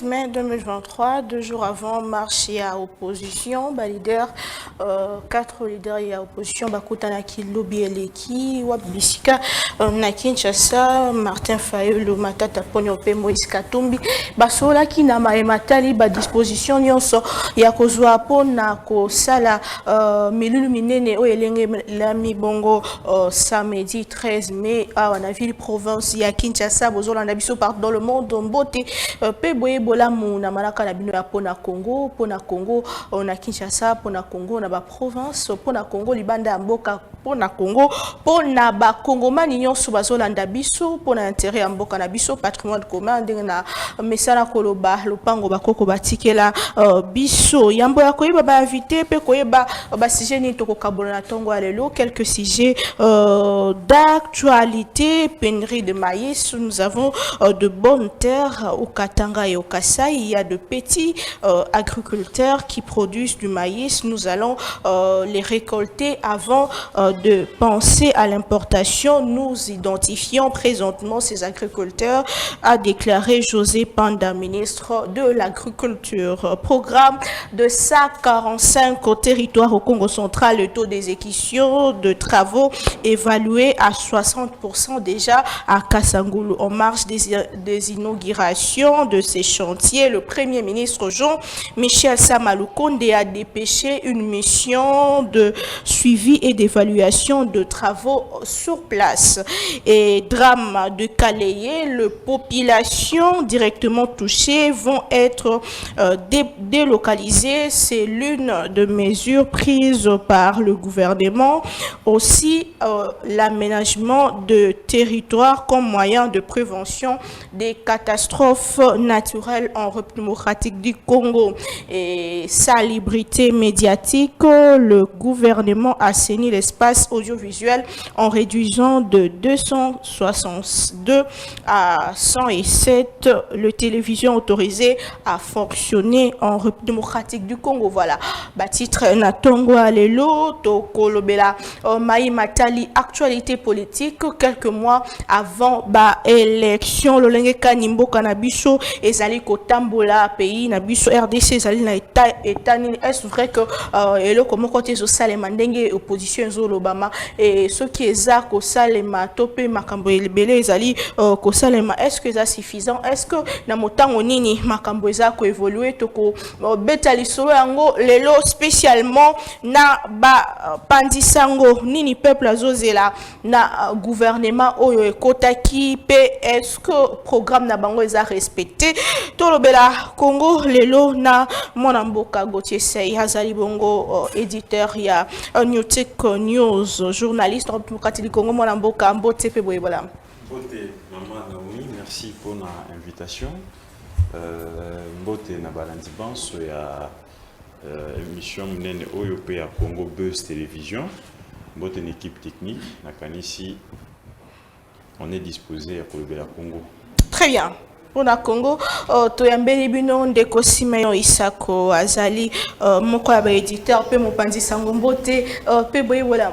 Mai 2023, 2 jours avant, marche à opposition, quatre leaders et opposition, Bakutanaki Lobby Eleki, Wabisika, Nakinchasa, Martin Fayulu, Matata Ponyope, Moïse Katumbi, Basola qui n'a matali, disposition, nyonso, Yakozwa Pona, Sala, Miluluminene, Oelenge, Lami Bongo, samedi 13 mai, à la ville province, Yakinchasa, Bozola Nabiso, part dans le monde, Mbote, Peboye, Bolamu, na malaka na bino ya pona Congo, na Kinshasa, pona Congo, na ba province, pona Congo, libanda mboka, pona Congo, pona ba Congomani nyonso bazolanda biso, pona intérêt ya mboka na biso, patrimoine commun, ndenge na mesala koloba, lopango bakoko batikela biso. Yambo ya koyeba ba invité, pe koyeba ba sujet ni toko kabola na tongo alelo, quelques sujets d'actualité, pénurie de maïs, nous avons de bonnes terres au Katanga et au Kassai, il y a de petits agriculteurs qui produisent du maïs. Nous allons les récolter avant de penser à l'importation. Nous identifions présentement ces agriculteurs, a déclaré José Panda, ministre de l'Agriculture. Programme de 145 au territoire au Congo central, le taux d'exécution de travaux évalué à 60% déjà à Kasangulu. En marge des inaugurations de ces chantiers, le Premier ministre Jean-Michel Samaloukonde a dépêché une mission de suivi et d'évaluation de travaux sur place. Et drame de Kaléé, les populations directement touchées vont être délocalisées. C'est l'une des mesures prises par le gouvernement. Aussi, l'aménagement de territoire comme moyen de prévention des catastrophes naturelles en République démocratique du Congo. Et salubrité médiatique, le gouvernement a assaini l'espace audiovisuel en réduisant de 262 à 107 les télévisions autorisées à fonctionner en République démocratique du Congo. Voilà. Titre Natongo Alelo, Tokolobela, Maï Matali, actualité politique, quelques mois avant élection, Lolenge Kanimbo Kanabiso, Ezali Kotambola, pays, Nabiso, RDC, Ezali na État, est-ce vrai que, Elo, comment côté social, Mandenge, opposition, Zolobama, et ce qui est ça, Kosalema, Topé, Makambo, Belé, Ezali, Kosalema, est-ce que c'est suffisant? Est-ce que, Namotango Nini, Makambo, Ezako évolué, Toko, Betali Solo, Yango, Lelo, spécialement, na Pandisango, Nini, peuple, Azozela, na gouvernement, Oyo, Kotaki, est-ce que programme na bango est respecté? Tolobela, Congo, Lelo, na Monamboka, Gauthier Sey, Hazali Bongo, éditeur, il y a New Tech News, journaliste, République du Congo, Monamboka, Mbote, Peboyebola. Mbote, Maman Naomi, merci pour l'invitation. Mbote, Nabalandi Banso, il y a émission Mnene Oyope à Congo Buzz Télévision. Mbote, une équipe technique, Nakanisi, on est disposé à Kolobela Congo. Très bien. Pour le Congo, Toyambeli Bino, Ndeko Simeon Isako, Azali, Moko éditeur, Pe Mopandi Sango, Mbote, Pe Boyebola.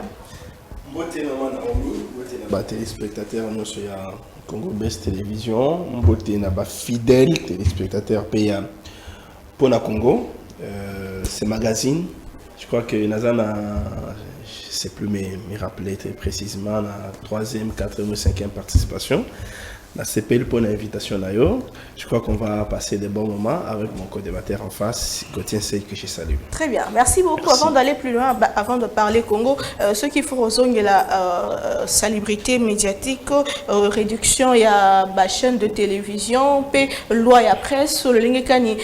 Mbote, Maman Naomi, Mbote, téléspectateurs, nous sommes à Congo Best Télévision, Mbote, Naba fidèle téléspectateur payant pour le Congo, c'est magazine. Je crois que Nazana, je ne sais plus me rappeler très précisément, la 3e, 4e ou 5e participation. La CPL pour l'invitation d'ailleurs. Je crois qu'on va passer des bons moments avec mon co-débatteur en face, Gauthier Sey, que je salue. Très bien, merci beaucoup. Merci. Avant d'aller plus loin, avant de parler Congo, ce qu'il faut rezonger la salubrité médiatique, réduction, il y a la chaîne de télévision, loi et presse, le Lingekani,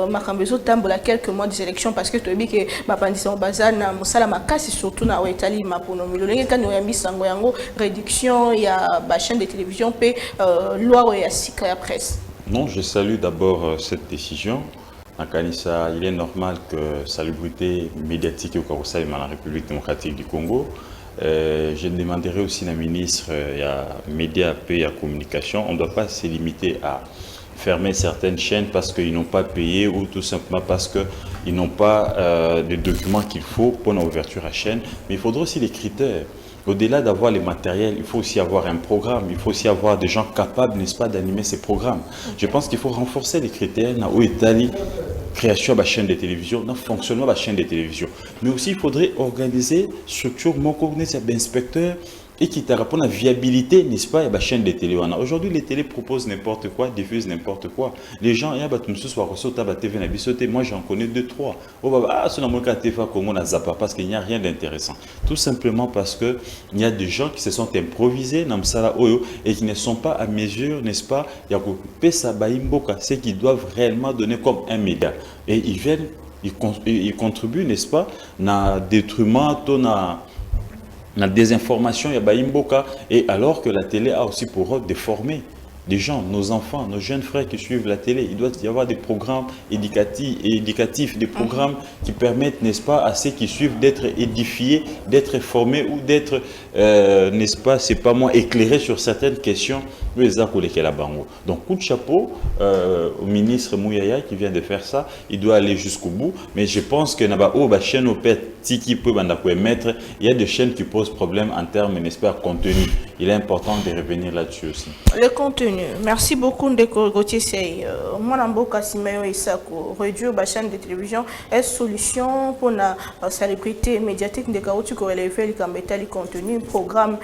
Makambezo Tambola, quelques mois des élections, parce que tu as dit que Bapandison Bazana, Moussala Makasi, surtout na Waitali, Maponomi, le Lingekani, Oyambi Sangoyango, réduction, il y a la chaîne de télévision, loi et la presse. Non, je salue d'abord cette décision. À Kanissa, il est normal que salubrité médiatique au Karossal dans la République démocratique du Congo. Je demanderai aussi à la ministre, il y a médias et à communication. On ne doit pas se limiter à fermer certaines chaînes parce qu'ils n'ont pas payé ou tout simplement parce qu'ils n'ont pas les documents qu'il faut pour l'ouverture à chaîne. Mais il faudra aussi les critères. Au-delà d'avoir les matériels, il faut aussi avoir un programme, il faut aussi avoir des gens capables, n'est-ce pas, d'animer ces programmes. Je pense qu'il faut renforcer les critères où est la création de la chaîne de télévision, dans le fonctionnement de la chaîne de télévision. Mais aussi, il faudrait organiser structure, mon inspecteur, et qui te répond à la viabilité, n'est-ce pas, la chaîne de télé. Aujourd'hui, les télés proposent n'importe quoi, diffusent n'importe quoi. Les gens, il y a des TV, moi j'en connais 2-3. Ah, c'est dans mon cas, TV, comme on a zappa, parce qu'il n'y a rien d'intéressant. Tout simplement parce qu'il y a des gens qui se sont improvisés dans Msala Oyo et qui ne sont pas à mesure, n'est-ce pas, il y a Pesa Baimboka, ceux qui doivent réellement donner comme un média. Et ils viennent, ils contribuent, n'est-ce pas, dans le détriment, la désinformation, il y a Baimboka, et alors que la télé a aussi pour rôle de former des gens, nos enfants, nos jeunes frères qui suivent la télé. Il doit y avoir des programmes éducatifs, des programmes qui permettent, n'est-ce pas, à ceux qui suivent d'être édifiés, d'être formés ou d'être, n'est-ce pas, c'est pas moi, éclairés sur certaines questions. Donc, coup de chapeau au ministre Mouyaya qui vient de faire ça. Il doit aller jusqu'au bout. Mais je pense que chaîne au Tiki peut mettre. Il y a des chaînes qui posent problème en termes, n'est-ce pas, contenu. Il est important de revenir là-dessus aussi. Le contenu. Merci beaucoup Ndeko Gauthier Sey. Moi, Namboka Simeyo Isako, réduire la chaîne de télévision est solution pour la célébrité médiatique de Kaoutu qui relève le contenu, programme,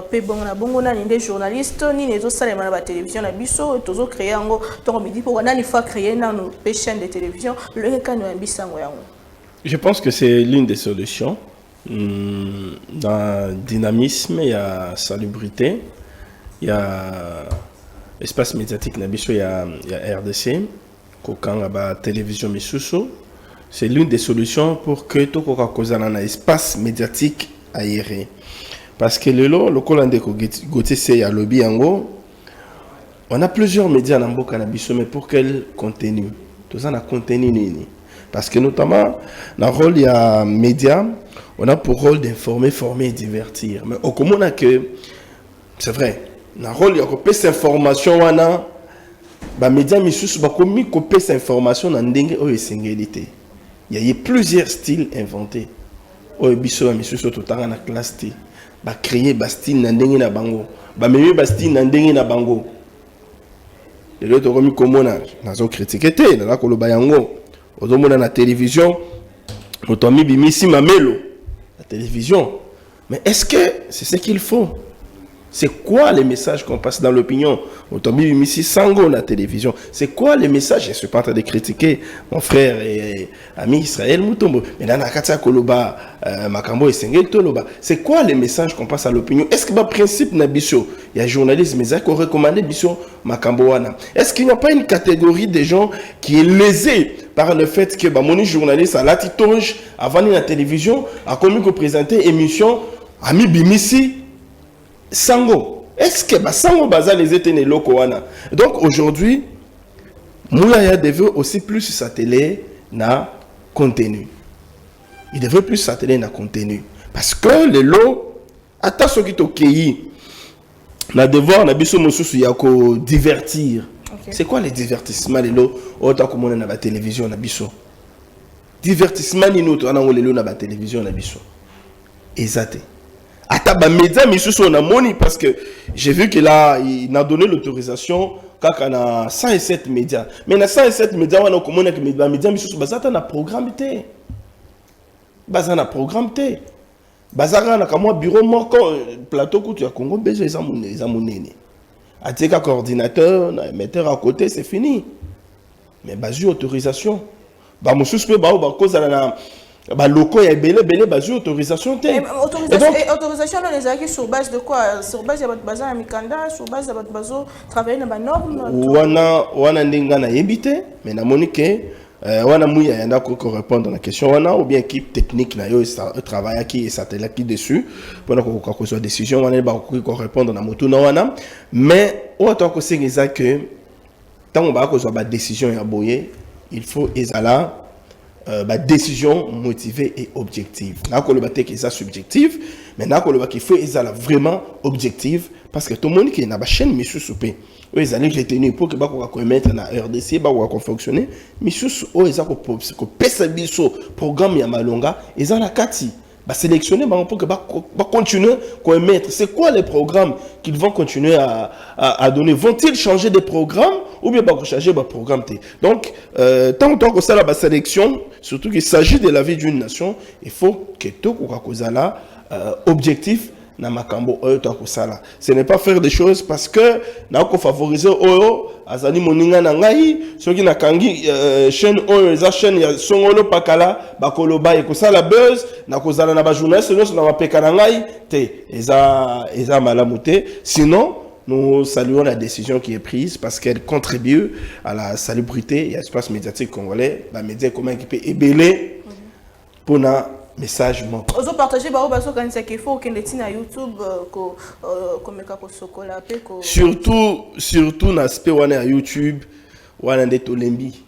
Pebona Bongona, des journalistes, ni les autres salles de la télévision, la biso, tous autres créés en gros, midi pour qu'on a une fois créé dans nos chaînes de télévision, le cas nous a. Je pense que c'est l'une des solutions. Dans le dynamisme, il y a salubrité, il y a espace médiatique, il y a RDC, quand il y a télévision, c'est l'une des solutions pour que tout un espace médiatique aéré. Parce que le Colande Gauthier a lobby en gros, on a plusieurs médias dans le Cannabis, mais pour quel contenu? Tout ça, on a contenu. Parce que notamment, dans le rôle, il y a médias, on a pour rôle d'informer, former et divertir. Mais au commun, on a que, c'est vrai, dans le rôle, il y a que cette information, on a, les médias, il y a que cette information dans le singulité. Il y a plusieurs styles inventés. Il y a tout dans la classe. Il y a créé des styles dans le bango. Il y a des styles dans le bango. Et l'autre, on a critiqué, on a critiqué. On a la télévision, on a mis Mamelo, la télévision. Mais est-ce que c'est ce qu'il faut? C'est quoi les messages qu'on passe dans l'opinion? On a mis Sango, la télévision. C'est quoi les messages? Je ne suis pas en train de critiquer mon frère et ami Israël Moutombo. Mais dans la Katia Koloba, Makambo et Sengel Toloba. C'est quoi les messages qu'on passe à l'opinion? Est-ce que le principe Nabiso, il y a journalistes mais qui ont recommandé Biso Makambo Wana? Est-ce qu'il n'y a pas une catégorie de gens qui est lésée par le fait que mon journaliste à la titonge avant la télévision a commis que présenter émission Ami Bimisi Sango? Est-ce que Sango Baza les étaient locaux? Donc aujourd'hui, Moulaya devait aussi plus s'atteler na contenu. Il devait plus s'atteler na contenu. Parce que les lots, attends ce qui est ok, na devoir na biso mosusu yako divertir. Okay. C'est quoi les divertissements les lots? Autant que on a la télévision na biso. Divertissement ni nous on a les lots na la télévision na biso. Exact. Ataba média misusu on a moni parce que j'ai vu qu'il a donné l'autorisation quand on a 107 médias. Mais dans 107 médias on a comment que les médias misusu bazata na programme té. Bazana na programme té. Bazara na kamo bureau moko plateau kutu ya Congo besoin zamunene. Atika coordinateur, na metteur à côté c'est fini. Mais bazu autorisation. Ba mususu pe ba cause na bah locaux il y a belé base autorisation autorisation dans les acquis sur base de quoi? Sur base de votre bazar à Mikanda, sur base de votre bazo travailler dans la norme. Wana ndinga na yebité mais na monique wana mouya yanda ko répondre à la question wana ou bien équipe technique na yo travailler qui et satellite qui dessus pour ko soit décision wana ba ko répondre na moto na wana mais autant que c'est exact que tant on ba ko soit ba décision ya boyer il faut ezala décision motivée et objective. N'a pas le que ça subjectif, mais n'a pas le qu'il faut vraiment objectif parce que tout le monde qui est dans la chaîne Missus Soupé ils allaient retenir pour que bako ko mettre na RDC bako ko fonctionner Missus ils a ko pesa biso programme ya malonga ils ont la kati ba sélectionner pour que ba continuer ko mettre c'est quoi les programmes qu'ils vont continuer à donner, vont-ils changer des programmes ou bien ba changer ba programme donc tant que ça la sélection surtout qu'il s'agit de la vie d'une nation il faut que tout ko kozala objectif na makambo oyo to akosala ce n'est pas faire des choses parce que na ko favoriser oyo azali moninga na ngai soki na kangi chaîne oyo eza chaîne ya songolo pakala bakoloba ekosala buzz na kozala na ba journaliste nyonso na mapeka na ngai te eza malamu te sinon nous saluons la décision qui est prise parce qu'elle contribue à la salubrité et à l'espace médiatique congolais ba média comment équipé ébélé pour na message mon ozo partager ba obaso kanisa qu'il faut que ndeti na YouTube ko meka ko sokola pe ko surtout na aspect wana ya YouTube wana ndeto lembi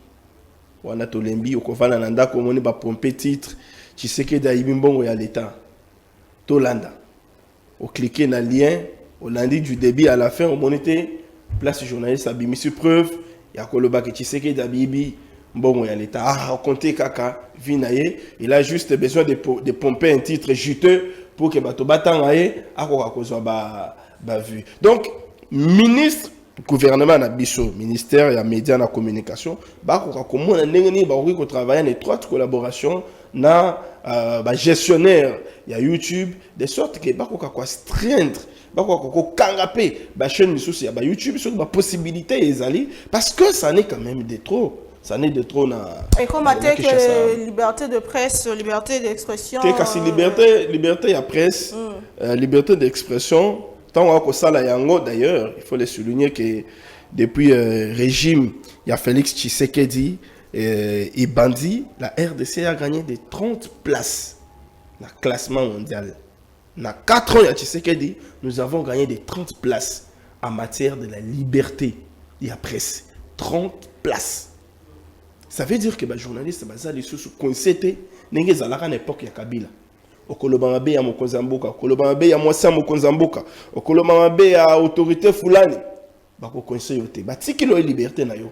okovana na ndako moni ba pomper titre Tshisekedi ayibi mbongo ya l'état tolanda o cliquer na lien au lundi du début à la fin au monité place journaliste abimi sur preuve ya koloba ke Tshisekedi abibi bon il l'état raconter kaka vinaye il a juste besoin de pomper un titre juteux pour que bato batangaye akoka kozwa ba vue donc ministre gouvernement na biso ministère ya média na communication bakoka komona ndenge ni bakoki ko travailler en étroite collaboration na ba gestionnaire ya YouTube de sorte que bakoka ko astreindre bakoka ko kangape ba chaîne misusu ya ba YouTube sur ba possibilité ezali parce que ça n'est quand même de trop. Ça n'est de trop na. Et comment que liberté de presse, liberté d'expression. Que liberté à presse, liberté d'expression. Tant que ça la yango d'ailleurs, il faut le souligner que depuis régime, il y a Félix Tshisekedi et Bandi, la RDC a gagné des 30 places dans le classement mondial. Dans 4 ans, il y a Tshisekedi, nous avons gagné des 30 places en matière de la liberté de la presse. 30 places. Ça veut dire que les journalistes sont coincés à l'époque de Kabila. Okolobamabe ya Mokonzamboka, Okolobamabe ya Mwasa Mokonzamboka, Okolobamabe ya autorité fulani. Bako coincé yote. Batiki lo liberté na yo.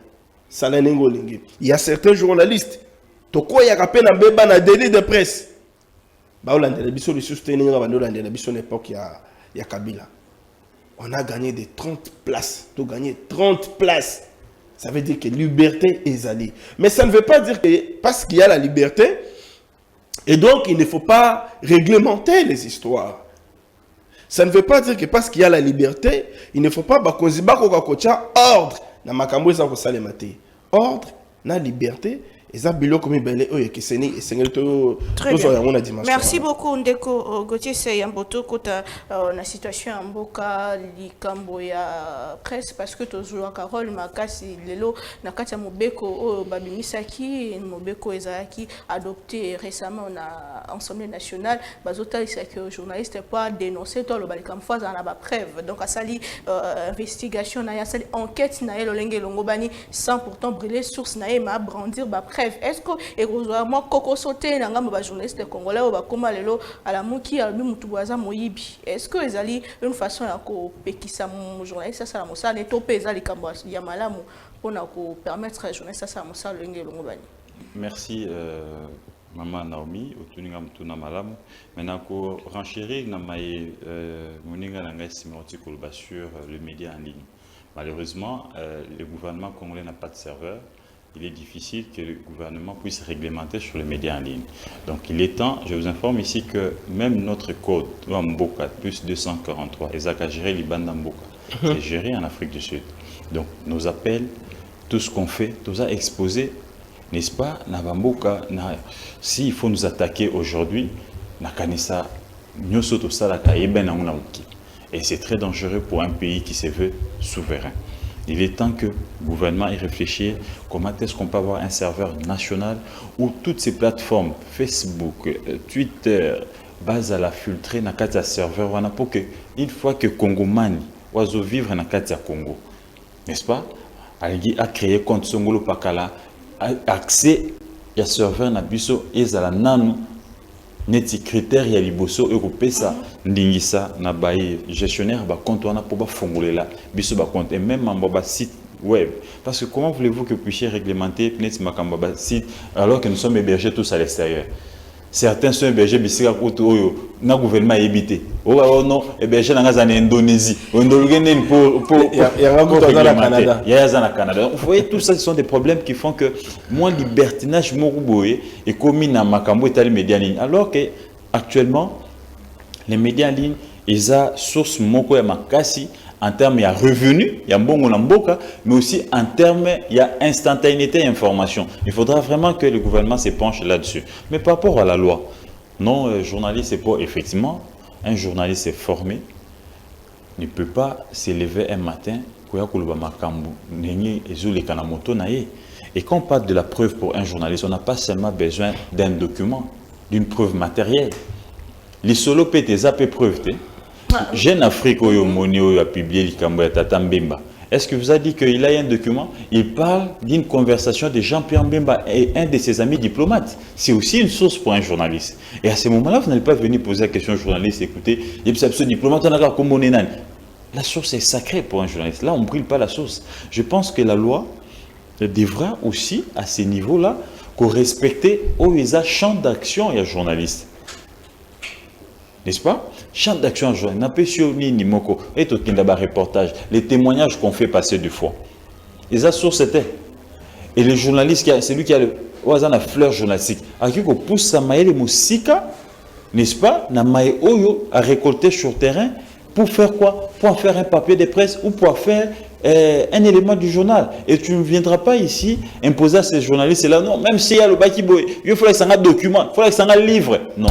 Sala nengo lenge. Il y a certains journalistes toko ya kapena beba na délit de presse. Ba olandela biso le soutenir ba olandela biso l'époque ya Kabila. On a gagné des 30 places. Tu gagné 30 places. Ça veut dire que liberté est allée. Mais ça ne veut pas dire que parce qu'il y a la liberté, et donc il ne faut pas réglementer les histoires. Ça ne veut pas dire que parce qu'il y a la liberté, il ne faut pas ordre. Ordre, na liberté. Merci beaucoup Ndeko Gauthier Seyamboto kota na situation ya mboka likambo ya presse parce que tozwa Carole makasi lelo na kati ya mobeko oyo babimisaki mobeko ezaki adopté récemment na Assemblée nationale bazotalisa que journaliste pas dénoncer to lo balikam faza na ba preuve donc asali investigation na ya sali enquête na ye lolenge longobani sans pourtant brûler source na ye ma brandir ba preuve. Est-ce que moi koko sauté na ngamba ba journaliste congolais ou ba koma lelo ala muki albi mutubaza moyibi est-ce que ezali une façon ya ko pekisa mon journaliste ça la mosa ne topé ezali kambo ya malamu pona ko permettre journaliste ça mosa lenge longobani. Merci Maman Naomi otuninga mtuna malamu maintenant ko renchérir na mai moninga na ngai simoti kolba sur le média en ligne. Malheureusement le gouvernement congolais n'a pas de serveur. Il est difficile que le gouvernement puisse réglementer sur les médias en ligne. Donc il est temps, je vous informe ici que même notre code, Mboka, plus 243, Ezaka géré Liban Mboka, c'est géré en Afrique du Sud. Donc nos appels, tout ce qu'on fait, tout ça exposé, n'est-ce pas, Mboka, s'il faut nous attaquer aujourd'hui, Nakanisa, Nyosoto Salaka, Eben Naouki. Et c'est très dangereux pour un pays qui se veut souverain. Il est temps que le gouvernement y réfléchisse comment est-ce qu'on peut avoir un serveur national où toutes ces plateformes, Facebook, Twitter, base à la filtrer dans un serveur pour que, une fois que Congo Mani, oiseau vivre dans un Congo, n'est-ce pas? Il a créé compte Songolo Pakala, accès à serveur na biso et à la nanu neti critère ya liboso ekopesa ndingisa na baye gestionnaire ba compte wana pour ba fongolela biso ba compte et même mamba ba site web parce que comment voulez-vous que vous puissiez réglementer neti makamba ba site alors que nous sommes hébergés tous à l'extérieur. Certains sont hébergés bisika koto oyo na gouvernement évité. Oh non, hébergés dans en Indonésie. Pour il y a Canada. Il y a au Canada. Vous voyez, tout ça, ce sont des problèmes qui font que moins libertinage moruboé est commis dans makambo et les médias en ligne. Alors que actuellement, les médias en ligne, ils ont source moko ya makasi en termes de revenus, il y a bon mboka, mais aussi en termes il y a instantanéité d'information. Il faudra vraiment que le gouvernement se penche là-dessus. Mais par rapport à la loi, non, journaliste, c'est pas effectivement, un journaliste est formé, ne peut pas s'élever un matin, et quand on parle de la preuve pour un journaliste, on n'a pas seulement besoin d'un document, d'une preuve matérielle. Les solo PTZ peut preuve. Jeune Afrique a publié le Tata Mbemba. Est-ce que vous avez dit qu'il a un document? Il parle d'une conversation de Jean-Pierre Mbemba et un de ses amis diplomates. C'est aussi une source pour un journaliste. Et à ce moment-là, vous n'allez pas venir poser la question au journaliste, écoutez, il y a ce diplomate, la source est sacrée pour un journaliste. Là, on ne brûle pas la source. Je pense que la loi devra aussi, à ce niveau-là, respecter au champ d'action et journaliste. N'est-ce pas? Champ d'action et reportage, les témoignages qu'on fait passer deux fois. Et ça source c'était. Et le journaliste, c'est lui qui a la fleur journalistique. À qui qu'on pousse sa maille musika, n'est-ce pas? Na maille oyo à récolter sur terrain pour faire quoi? Pour en faire un papier de presse ou pour faire un élément du journal. Et tu ne viendras pas ici imposer à ces journalistes-là. Non, même s'il y a le baki boy, il faut que ça ait un document, il faut que ça ait un livre. Non.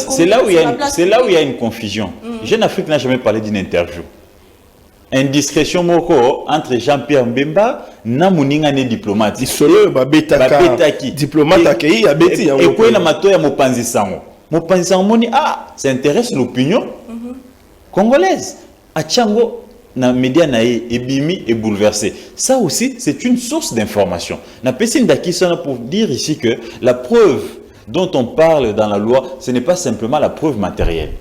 C'est là où il y a une confusion. Jeune Afrique n'a jamais parlé d'une interview. Indiscrétion moko entre Jean-Pierre Mbemba na muninga ne diplomate. Solo babetaki. Diplomate akei abeti yango. Et quoi na mato ya mopanzi sango. Mopanzi sango moni ça intéresse l'opinion congolaise. Achango na média na ebimi et bouleversé. Ça aussi c'est une source d'information. Na pesine dakisona pour dire ici que la preuve dont on parle dans la loi, ce n'est pas simplement la preuve matérielle.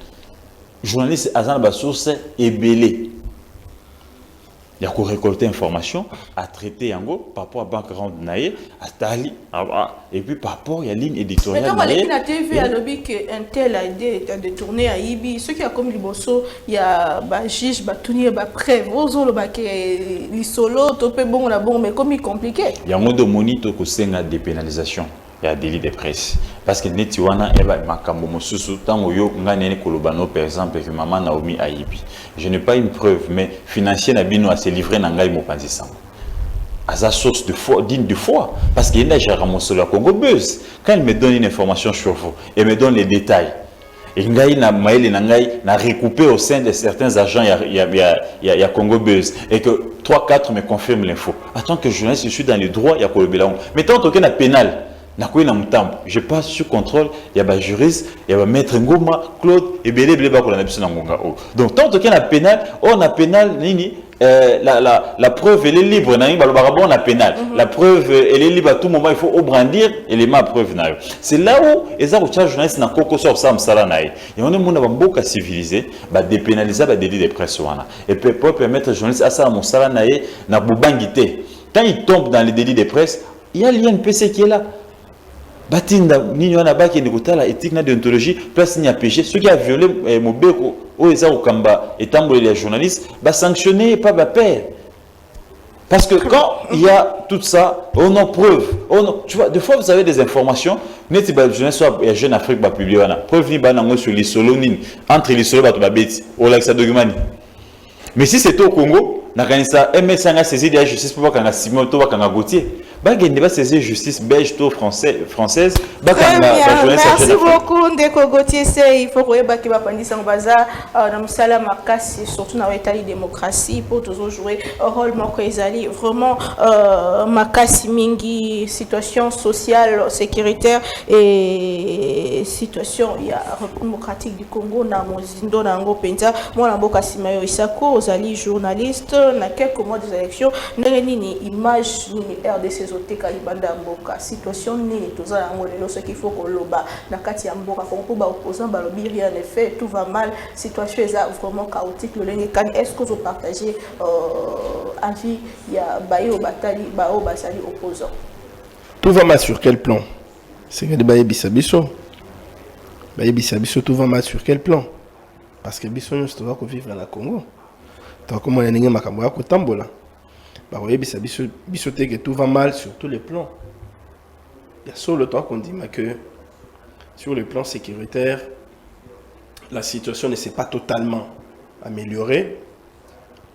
Journaliste azana ba source ebelé. Il y a récolter information, à traiter en gros par rapport à background naïe, à Tali, et puis par rapport à la ligne éditoriale. Mais quand on a TV à lobby qu'un tel a idée de tourner à Ibi, ce qui a comme Liboso, il y a Bajish, Batuni, Bapré, Rozo, le baquet, l'isolo, topé bon, la bon, mais comme il est compliqué. Il y a un mot de monito que c'est une dépénalisation. Il y a délit de presse. Parce que Netiwana eba makambo mosusu tango yo nganene kolobano par exemple que maman Naomi Aibi. Je n'ai pas une preuve mais financier na bino a se livré na ngai mopanzi sango. À sa source de foi digne de foi parce qu'il y a déjà ramassé la Congo Buzz. Quand il me donne une information sur vous et me donne les détails. Et ngai na maile na ngai na recoupé au sein de certains agents il y a Congo Buzz et que 3-4 me confirment l'info. Attends que je suis dans le droit il y a kolobela. Mais tant que na pénal je passe sur contrôle, il y a un juriste, il y a un maître Ngoma, Claude, et Bélé Bélé Bakola Ngonga. Donc, tant qu'il y a un pénal, on a pénal, la preuve elle est libre, on a pénal. La preuve elle est libre à tout moment, il faut brandir élément à preuve. C'est là où les journalistes n'ont pas encore ça, et on est beaucoup civilisé, dépénaliser le délit de presse. Et pour permettre aux journalistes à ça, mon salanaï, n'a pas bangité. Quand ils tombent dans les délits de presse, il y a l'INPC qui est là. Batinda nini wana baki ndikuta la éthique na déontologie place ni a péché ceux qui a violé mobeko o eza okamba etambo les journalistes ba sanctionner pas ba paix parce que quand il y a tout ça on a preuve tu vois des fois vous avez des informations neti ba journaliste soit Jeune Afrique ba publier wana preuve ni ba nango sur les solo nini entre les solo ba to ba beti o la ça document mais si c'est au Congo na kanisa MS nga saisi de la justice pour kanga Simon to kanga Gauthier bagende ba saisir justice belge to française merci beaucoup Ndeko Gauthier il faut koyeba ki ba pandisa baza na musala makasi surtout na état de démocratie pour toujours jouer un rôle moko ezali vraiment makasi mingi situation sociale sécuritaire et situation ya démocratique du Congo na mozindo na ngo penza mwana mboka simayo Isako ozali journaliste na quelques mois des élections nini image ni RDC ezoteka libanda mboka situation nini toza yango lelo ce qu'il faut koloba na kati ya mboka pour ba opposant ba lobby rien ne fait tout va mal situation est vraiment chaotique le lenge kan est-ce que vous partagez avis ya bayo batali bao basali opposant tout va mal sur quel plan c'est que baye bisabiso tout va mal sur quel plan parce que biso nous doit vivre na Congo tant comme on a ninga makambo ya kotambola ba baye bisabiso que tout va mal sur tous les plans il y a sur le temps qu'on dit que sur le plan sécuritaire la situation ne s'est pas totalement améliorée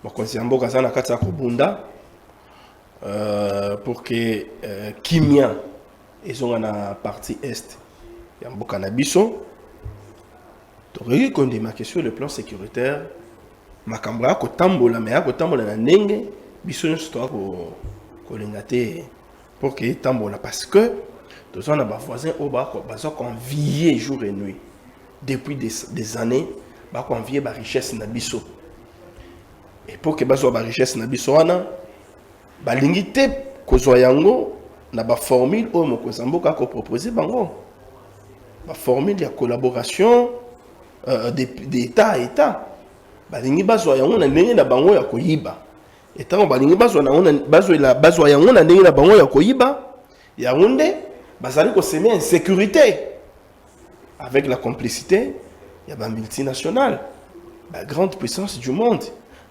bon quand c'est mboka za na kati ya kobunda pour que Kimia ils ont na partie est ya mboka na biso donc qu'on dit que sur le plan sécuritaire makambo ya kotambola mais ya kotambola na ndenge biso nyonso ko lingate pour que tambola parce que tous on a ba voisins au bas bazo convier jour et nuit depuis des années ba convier ba richesse na biso et pour que bazo ba richesse na biso wana ba lingite kozwa yango na ba formule o mokonzi mboka ko proposer bango ba formule ya collaboration d'état à état ba lingi bazwa yango na ndenge na bango ya koyiba et tant ba lingi bazwa na bazwa yango na ndenge na bango ya koyiba ya nde bazali ko semer insécurité avec la complicité il y a ba multinationale la grande puissance du monde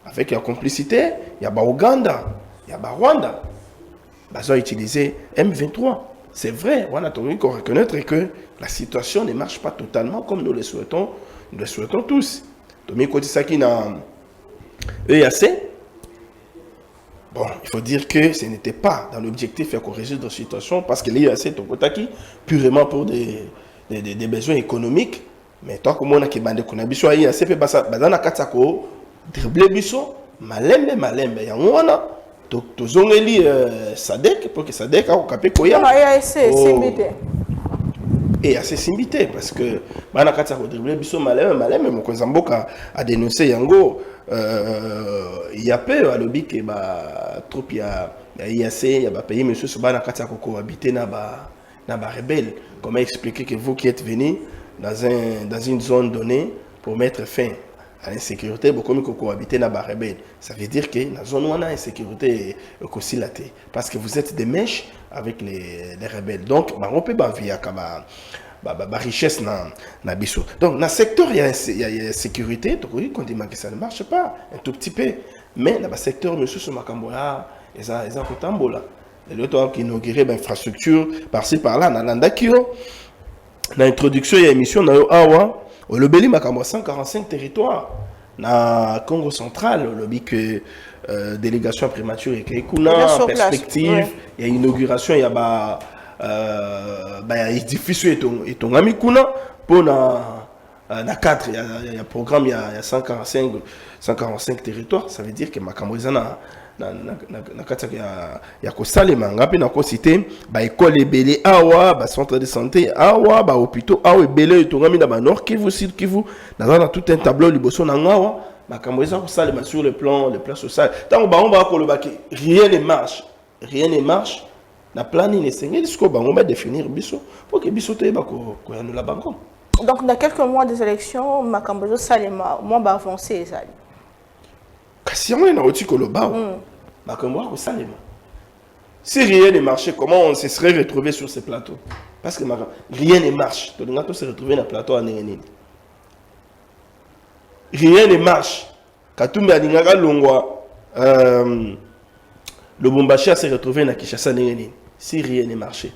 avec la complicité il y a ba Ouganda il y a ba Rwanda bazwa utiliser M23 c'est vrai on a tenu qu'on reconnaître que la situation ne marche pas totalement comme nous le souhaitons tous Tommy Kotisaki na EAC bon, il faut dire que ce n'était pas dans l'objectif de corriger la situation parce que l'IAC est purement pour des besoins économiques. Mais tant que mon qui bande qu'on a besoin IAC peut bazana katako dribbler biso malembe ya ngona to zongeli Sadek pour que Sadek a capé koya. IAC simbité. Et assez simbité parce que bana katako dribbler biso malembe mon Zamboka a dénoncé yango il y a peu à lobby que ba troupe ya IAC ya ba pays monsieur Sobana kati ya cohabiter na ba rebelle. Comment expliquer que vous qui êtes venu dans une zone donnée pour mettre fin à l'insécurité beaucoup mieux cohabiter na ba rebelle, ça veut dire que la zone où on a insécurité est parce que vous êtes des mèches avec les rebelles. Donc on peut ba via kaba ba richesse na biso. Donc dans le secteur il y a sécurité, donc oui quand dit que ça ne marche pas un tout petit peu, mais dans le secteur monsieur sur makambola ils ont kotambola. Et l'autre qui inauguré l'infrastructure par-ci par-là na landakio. Na introduction ya émission na yo awa au lobeli makambo 145 territoires na Congo central au lobby que délégation prématurée et kuna perspective il y a inauguration il y a ba édifice et ton ami kuna pour na 4 il y a programme il y a 145 territoires ça veut dire que makambo na kata ya kosalema ngapi na ko cité ba école ebele awa ba centre de santé awa ba hôpitaux awa ebele etongami na ba nord Kivu sud Kivu na tout un tableau liboso na ngawa makambo eza kosalema sur le plan social tant on va ko lobaki rien ne marche na plan ni sengeli siko bango ba définir biso pour que biso te ba ko yanula bango. Donc dans quelques mois des élections makambo salema moi ba avancer ça. Si on est dans le Koloba, si rien ne marchait, comment on se serait retrouvé sur ce plateau? Parce que rien ne marche. On se retrouver dans le plateau à Nénéné. Rien ne marche. Katumbi Aningaga Longwa, le Bombacha s'est retrouvé dans Kishasa Nénéné. Si rien ne marchait.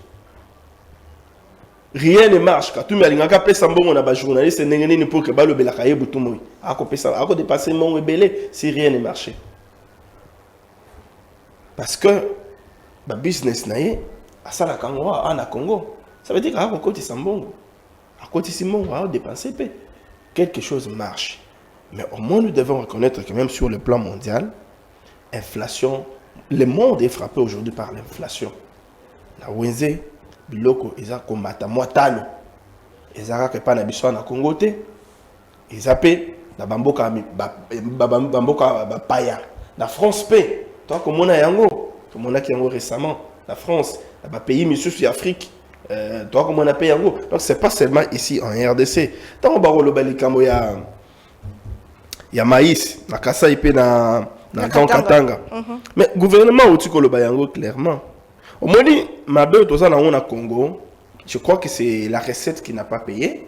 Rien ne marche. Katumbi Aningaga Pessambo, on a un journaliste Nénéné pour que le Belakaye Boutoumouy. À quoi dépasser mon rebelle si rien ne marchait. Parce que le business naïe à ça la Congo, ça veut dire qu'à côté Sambongo, à côté Simongo, à dépenser quelque chose marche. Mais au moins nous devons reconnaître que même sur le plan mondial, inflation, le monde est frappé aujourd'hui par l'inflation. La Wenze, biloko eza komata mwatano, ezaka ke pa na biso na Congo te, ezape na bamboka paya, na France pe. Toi, comme on a yango, comme on a yango récemment, la France, les pays mais sur l'Afrique. Toi comment on a payé en gros. Donc c'est pas seulement ici en RDC. Tant on va le cambo il y a maïs, na kasa ipé na Grand Katanga. Mais gouvernement au Tiko le Bayango clairement. Au moins dit ma belle tout ça dans on a Congo, je crois que c'est la recette qui n'a pas payé.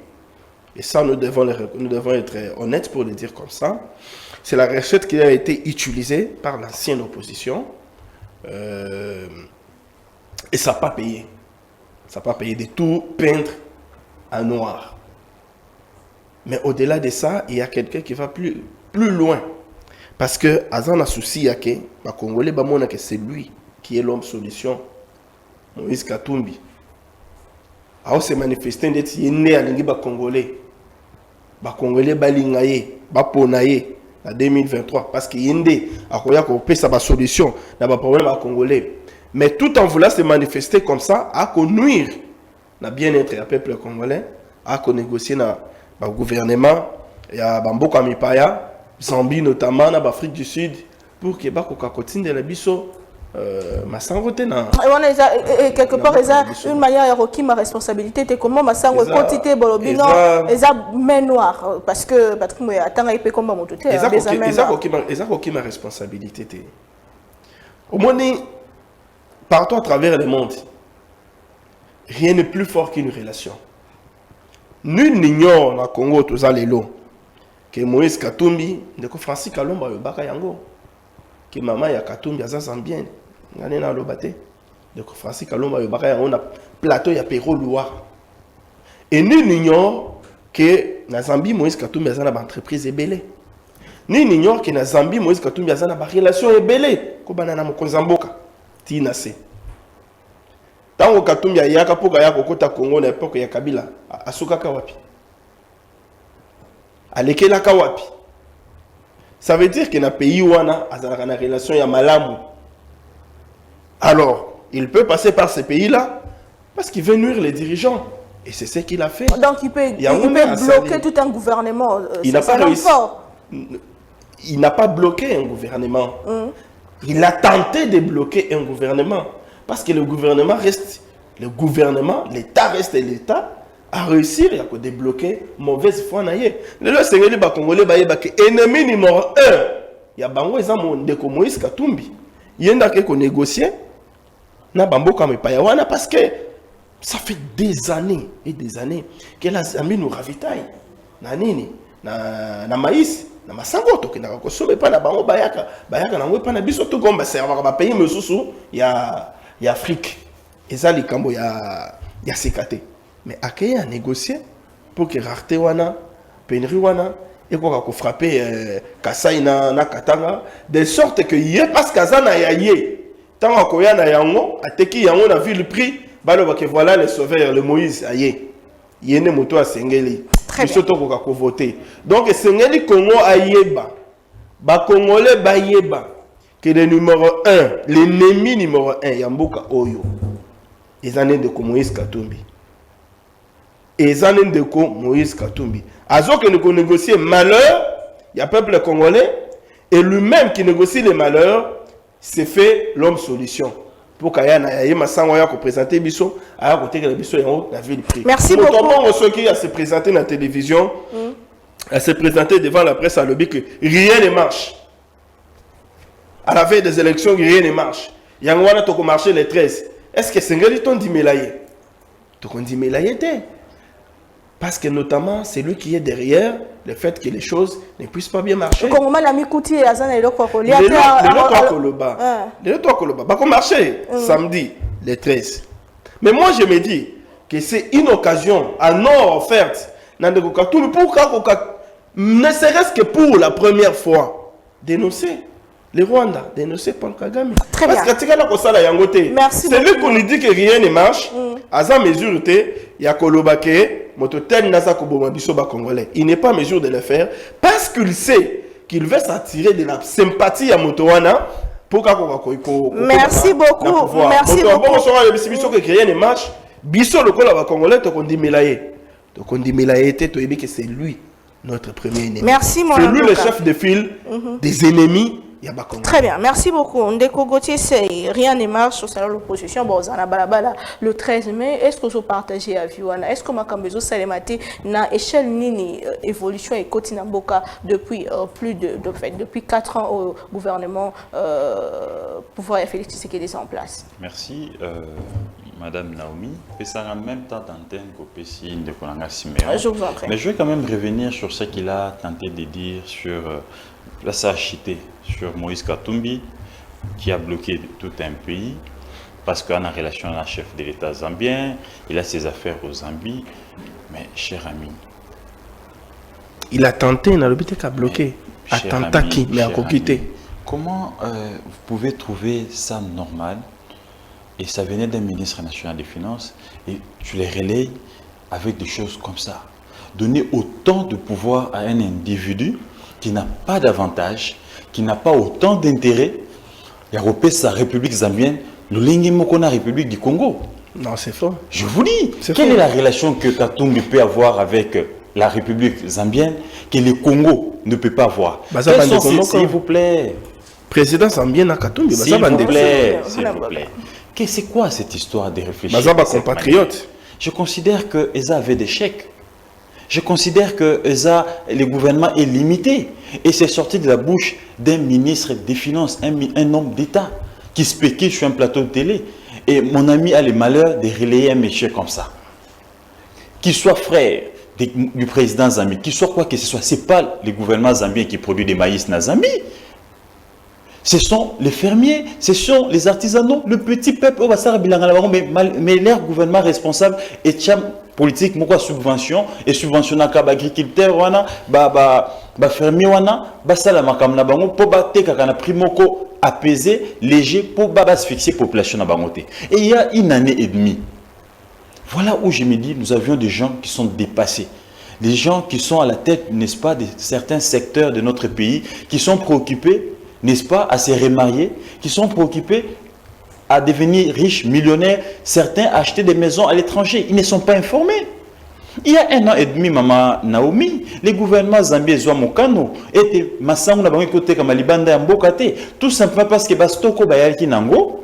Et ça nous devons être honnêtes pour le dire comme ça. C'est la recette qui a été utilisée par l'ancienne opposition. Et ça n'a pas payé. Ça n'a pas payé de tout peindre en noir. Mais au-delà de ça, il y a quelqu'un qui va plus loin. Parce que, Azan a souci, les Congolais, c'est lui qui est l'homme solution. Moïse Katumbi. Alors, c'est manifesté d'être né à l'Ingi Congolais. Les Congolais, Balingaye, Baponaye, en 2023. Parce qu'il y a une solution dans le problème à Congolais. Mais tout en voulant se manifester comme ça, à nuire le bien-être du peuple congolais, à négocier dans le gouvernement, il y a Bamboka Mipaya, Zambie notamment, dans l'Afrique du Sud, pour que les continue de la biso, quelque part, une manière de ma responsabilité, c'est comment ma sango quantité bolobino, main noire, parce que attends, il peut comme mon tout. Ma responsabilité. Au moins, partout à travers le monde, rien n'est plus fort qu'une relation. Nul n'ignore na Congo tous les lots que Moïse Katumbi, de Francis Kalomba le baka yango, que maman ya Katumbi a zambien, ngane na lobate, de Francis Kalomba le baka yango na plateau ya Péro Loire. Et nul n'ignore que na Zambie Moïse Katumbi a une entreprise ébélée. Nul n'ignore que na Zambie Moïse Katumbi a une relation ébélée, ko banana mo konzamboka. Tinase. Tango Katumbi ya yaka poka ya kokota Congo na époque ya Kabila, asuka kawapi. Alekela kawapi. Ça veut dire que na pays wana azalaka na relation ya malamu. Alors, il peut passer par ces pays-là parce qu'il veut nuire les dirigeants. Et c'est ce qu'il a fait. Donc il peut bloquer tout un gouvernement. Il n'a pas réussi. Il n'a pas bloqué un gouvernement. Il a tenté de bloquer un gouvernement. Parce que le gouvernement reste le gouvernement, l'État reste l'État, à réussir à débloquer mauvaise foi. Le Sénégalais Congolais ennemi numéro 1. Il y a bango ezamo Moïse Katumbi. Il y a un négocier na bamboka mepayawana parce que ça fait des années et des années que les amis nous ravitaillent. Na nini na maïs. Na masango to kina ko sobe pa na bango bayaka na ngwe pa na biso to komba serva ba pays mesusu ya Afrique eza likambo ya sekate mais akaya négocier pour que rareté wana pénurie wana et ko frapper Kasai na Katanga de sorte que yé parce kazana ya yé tant akoya na yango ateki yango na ville prix baloba que voilà le sauveur le Moïse ayé yene moto a sengeli bisoto ko voter donc sengeli Congo ayeba ba Congolais bayeba que le numéro 1 l'ennemi numéro 1 yambuka oyo ezane de Moïse Katumbi ezane de Moïse Katumbi azoke ne ko négocier malheur il y a peuple congolais et lui-même qui négocie les malheurs c'est fait l'homme solution. Pour qu'il présenter biso à côté de biso la ville privée. Merci beaucoup. Ceux qui a se présenter dans la télévision, à se présenter devant la presse à lobby que rien ne marche. À la veille des élections, rien ne marche. Il y a un toko marché les 13. Est-ce que c'est un ton dit mélaillé? Toko dit mélaillé. Parce que notamment, c'est lui qui est derrière le fait que les choses ne puissent pas bien marcher. Comment on a mis Kouti et Azan et le Kokoli? Le Koloba. Va marcher samedi, le 13. Mais moi, je me dis que c'est une occasion à non offerte. Pourquoi, ne serait-ce que pour la première fois, dénoncer le Rwanda, dénoncer Paul Kagame. Très bien. Parce que merci c'est lui qu'on nous dit que rien ne marche. À sa mesure, il y a Kolobake. Il n'est pas en mesure de le faire parce qu'il sait qu'il veut s'attirer de la sympathie à Motowana pour merci beaucoup. Merci beaucoup. C'est lui notre premier ennemi. Merci mon c'est lui le chef de file des ennemis Très bien, merci beaucoup. Ndeko Gauthier, rien ne marche au salon de l'opposition. Bon, on a balabala le 13 mai. Est-ce que vous partagez à Viwana? Est-ce que Makambezo Salemati na échelle nini évolution et Kotinamboka depuis depuis 4 ans au gouvernement pouvoir Félix Tshisekedi est en place? Merci, Madame Naomi. Et ça en même temps d'antenne qu'au PCI de Konanga Siméon. Je vous en prie. Mais je vais quand même revenir sur ce qu'il a tenté de dire sur la sachité, sur Moïse Katumbi, qui a bloqué tout un pays, parce qu'en relation à un chef de l'État zambien, il a ses affaires au Zambie. Mais, cher ami... Il a tenté, il n'a pas bloqué. Comment vous pouvez trouver ça normal, et ça venait d'un ministre national des Finances, et tu les relayes avec des choses comme ça? Donner autant de pouvoir à un individu qui n'a pas d'avantage, qui n'a pas autant d'intérêt, il y a sa République zambienne, le Lingimokona République du Congo. Non, c'est faux. Je vous dis, quelle est la relation que Katumbi peut avoir avec la République zambienne que le Congo ne peut pas avoir? S'il vous plaît. Président zambien à Katumbi. S'il vous plaît, s'il vous plaît. C'est quoi cette histoire de réfléchir? Compatriote. Je considère que ESA avait des chèques. Je considère que le gouvernement est limité. Et c'est sorti de la bouche d'un ministre des Finances, un homme d'État, qui spécule sur un plateau de télé. Et mon ami a le malheur de relayer un monsieur comme ça. Qu'il soit frère du président zambien, qu'il soit quoi que ce soit, ce n'est pas le gouvernement zambien qui produit des maïs dans Zambie. Ce sont les fermiers, ce sont les artisanaux, le petit peuple, mais leur gouvernement responsable est politique, pourquoi subvention, et subventionner les agriculteurs, les fermiers, les salama comme la bango, pour battre un prix apaisé, léger, pour asphyxier la population. Et il y a une année et demie, voilà où je me dis, nous avions des gens qui sont dépassés. Des gens qui sont à la tête, n'est-ce pas, de certains secteurs de notre pays, qui sont préoccupés, n'est-ce pas, à se remarier, qui sont préoccupés à devenir riches, millionnaires, certains acheter des maisons à l'étranger. Ils ne sont pas informés. Il y a 1 an et demi, Maman Naomi, les gouvernements zambiens Zoa Mokano étaient massangu na bango côté comme Libanda ya Mbokate, tout simplement parce que bastoko bayaki nango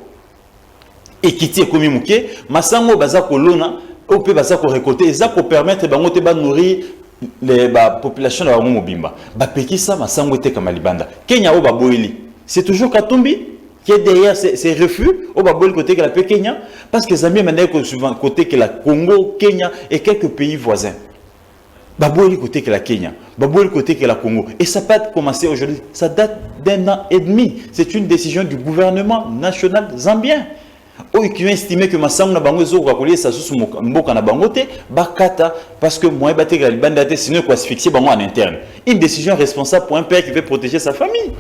et kiti ekomi muke, massango baza kolona, ope baza ko récolter, ça pour permettre bango te ba nourrir les populations de Bango Mobimba. Bapekisa massango te comme Libanda. Kenya o baboili. C'est toujours Katumbi qui est derrière ces refus au Baboil côté que la Kenya, parce que Zambie maintenant souvent côté que la Congo, Kenya et quelques pays voisins. Baboil côté que la Kenya, Baboil côté que la Congo. Et ça peut commencer aujourd'hui, ça date d'1 an et demi. C'est une décision du gouvernement national zambien. Qui ont estimé que Massango na bango zo kokolia sa susu mboka na bangote bakata parce que moi baté la Libanda sinon quoi asphyxier bango en interne. Une décision responsable pour un père qui veut protéger sa famille.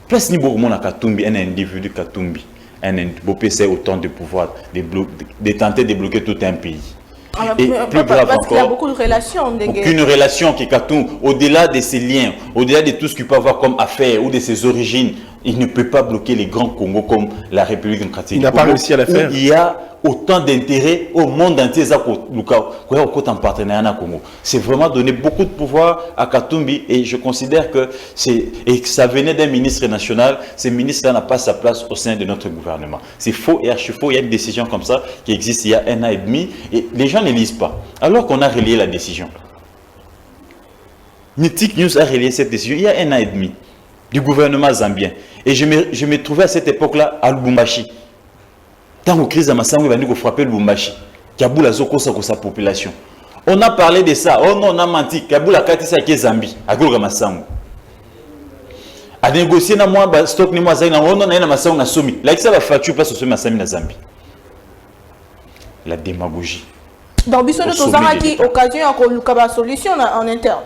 Place ni beaucoup à Katumbi, un individu Katumbi, un individu autant de pouvoir de tenter de bloquer tout un pays. Alors, et plus grave parce qu'il y a beaucoup de relations. Aucune relation qui Katumbi, au-delà de ses liens, au-delà de tout ce qu'il peut avoir comme affaire ou de ses origines, il ne peut pas bloquer les grands Congos comme la République démocratique. Il n'a pas réussi à le faire. Il y a autant d'intérêt au monde entier en partenariat avec Congo. C'est vraiment donner beaucoup de pouvoir à Katumbi et je considère que ça venait d'un ministre national. Ce ministre-là n'a pas sa place au sein de notre gouvernement. C'est faux et archi faux. Il y a une décision comme ça qui existe il y a 1 an et demi et les gens ne lisent pas. Alors qu'on a relayé la décision. Mythic News a relayé cette décision il y a 1 an et demi du gouvernement zambien. Et je me trouvais à cette époque-là à Lubumbashi. Tant que crise à Massango va nous frapper Lubumbashi. Kaboul a zoko sa population. On a parlé de ça. Oh non, on a menti. Kaboul a kati sa qui Zambie. À Goulga Massango. A négocier na moi stock ni moi zaina. Oh non, na Massango na somi. Là ça va facture pas sur ce Massami na Zambie. La démagogie. Donc biso nous avons qui occasion à la solution en interne.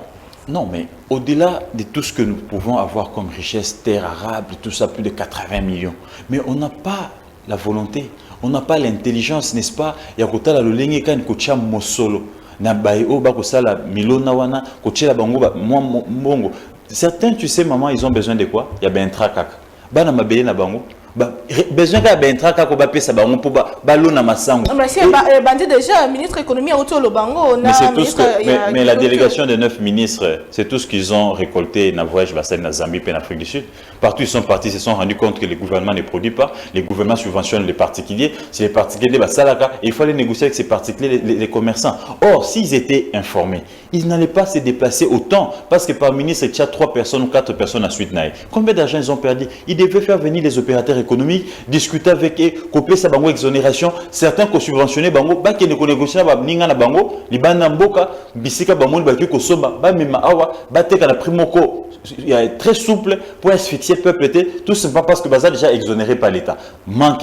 Non, mais au-delà de tout ce que nous pouvons avoir comme richesse, terre arabe, tout ça, plus de 80 millions. Mais on n'a pas la volonté, on n'a pas l'intelligence, n'est-ce pas? Il y a côté la lolenge kan kocha mosolo. Na baio ba kosala milona wana, kocha la bango mongo. Certains, tu sais, maman, ils ont besoin de quoi? Il y a ben trakak. Bana mabele na bango. besoin qu'à bentra kako ba pesa ba on pour ba lona masango. Mais si bandit déjà ministre économie auto le bango mais c'est tout ce que mais la délégation de 9 ministres, c'est tout ce qu'ils ont récolté na voyage bassin na Zambie et en Afrique du Sud. Partout ils sont partis, se sont rendus compte que le gouvernement ne produit pas, les gouvernements subventionnent les particuliers, si les particuliers ba salaka, il fallait négocier avec ces particuliers les commerçants. Or, s'ils étaient informés, ils n'allaient pas se déplacer autant parce que par ministre il y a 3 personnes ou 4 personnes à suite naï. Combien d'argent ils ont perdu? Ils devaient faire venir les opérateurs économiques, discuter avec eux, copier sa bango exonération, certains qui subventionné bango, ba qui ne négocier ba ninga na bango, li bana mboka, bisika bango ba ki ko somba, ba mema awa, ba teka na primoko, très souple pour asphyxier le peuple, tout simplement parce que Baza déjà exonéré par l'État. Manque,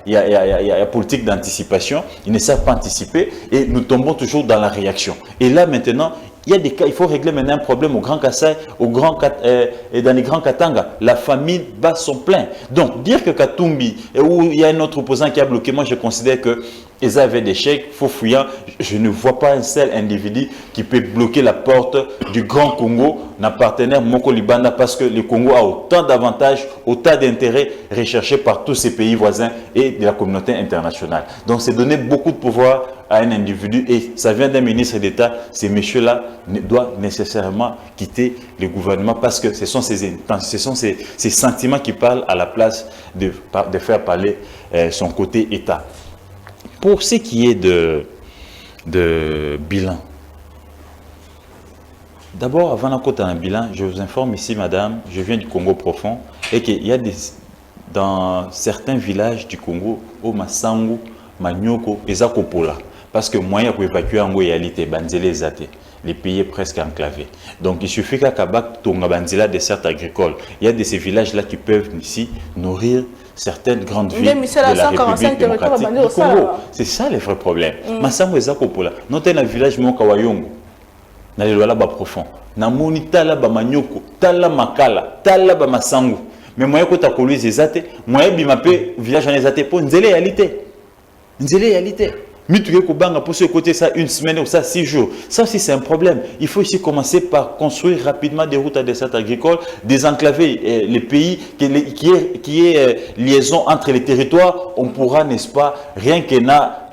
il y a politique d'anticipation, ils ne savent pas anticiper et nous tombons toujours dans la réaction. Et là maintenant, il y a des cas, il faut régler maintenant un problème au Grand Kassai, et dans les Grands Katanga. La famille bat son plein. Donc, dire que Katumbi, où il y a un autre opposant qui a bloqué, moi je considère que ils avaient des chèques, faux fouillants. Je ne vois pas un seul individu qui peut bloquer la porte du Grand Congo, d'un partenaire Moko Libanda, parce que le Congo a autant d'avantages, autant d'intérêts recherchés par tous ces pays voisins et de la communauté internationale. Donc, c'est donner beaucoup de pouvoir à un individu et ça vient d'un ministre d'État. Ces messieurs-là doivent nécessairement quitter le gouvernement parce que ce sont ces sentiments qui parlent à la place de faire parler son côté État. Pour ce qui est de bilan, d'abord, avant d'avoir un bilan, je vous informe ici, madame, je viens du Congo profond et qu'il y a dans certains villages du Congo, au Masangu, Manyoko, et Zakopola, parce que moyen pour évacuer en réalité, Banzele Zate, les pays est presque enclavés. Donc il suffit qu'à Kabak, Tonga Banzela, des certes agricoles, il y a de ces villages-là qui peuvent ici nourrir certaines grandes villes de la République démocratique du Congo. C'est ça le vrai problème. Masango et Zakopola, noté dans le village Mokawayongo, dans le Lualaba profond, dans Monitala Bamanyoko, Tala Makala, Tala Bamasango. Mais moi, quand tu as connu les athées, moi, je m'appelle village en athées pour une réalité. Une réalité. Mais tu veux pour ce côté ça une semaine ou ça 6 jours. Ça aussi c'est un problème. Il faut ici commencer par construire rapidement des routes à dessert agricole, désenclaver les pays, qui est liaison entre les territoires. On pourra, n'est-ce pas, rien que na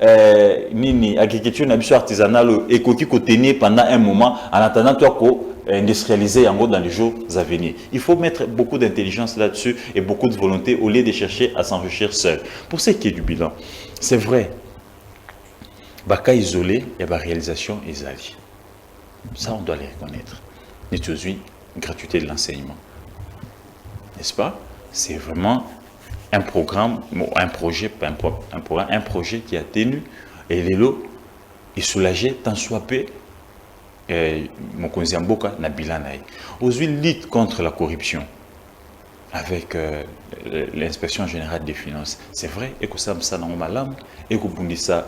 agriculture artisanale et qui tenir pendant un moment en attendant toi industrialiser en gros dans les jours à venir. Il faut mettre beaucoup d'intelligence là-dessus et beaucoup de volonté au lieu de chercher à s'enrichir seul. Pour ce qui est du bilan, c'est vrai. Baka isolé, il y a la réalisation Isali. Ça, on doit les reconnaître. Aujourd'hui, gratuité de l'enseignement. N'est-ce pas? C'est vraiment un programme, un projet, pas un programme, un projet qui a tenu et les lots est soulagé tant soit peu. Mon conseiller Mboka n'a bilan. Aujourd'hui, lutte contre la corruption avec l'inspection générale des finances. C'est vrai, et que ça me malam, et que ça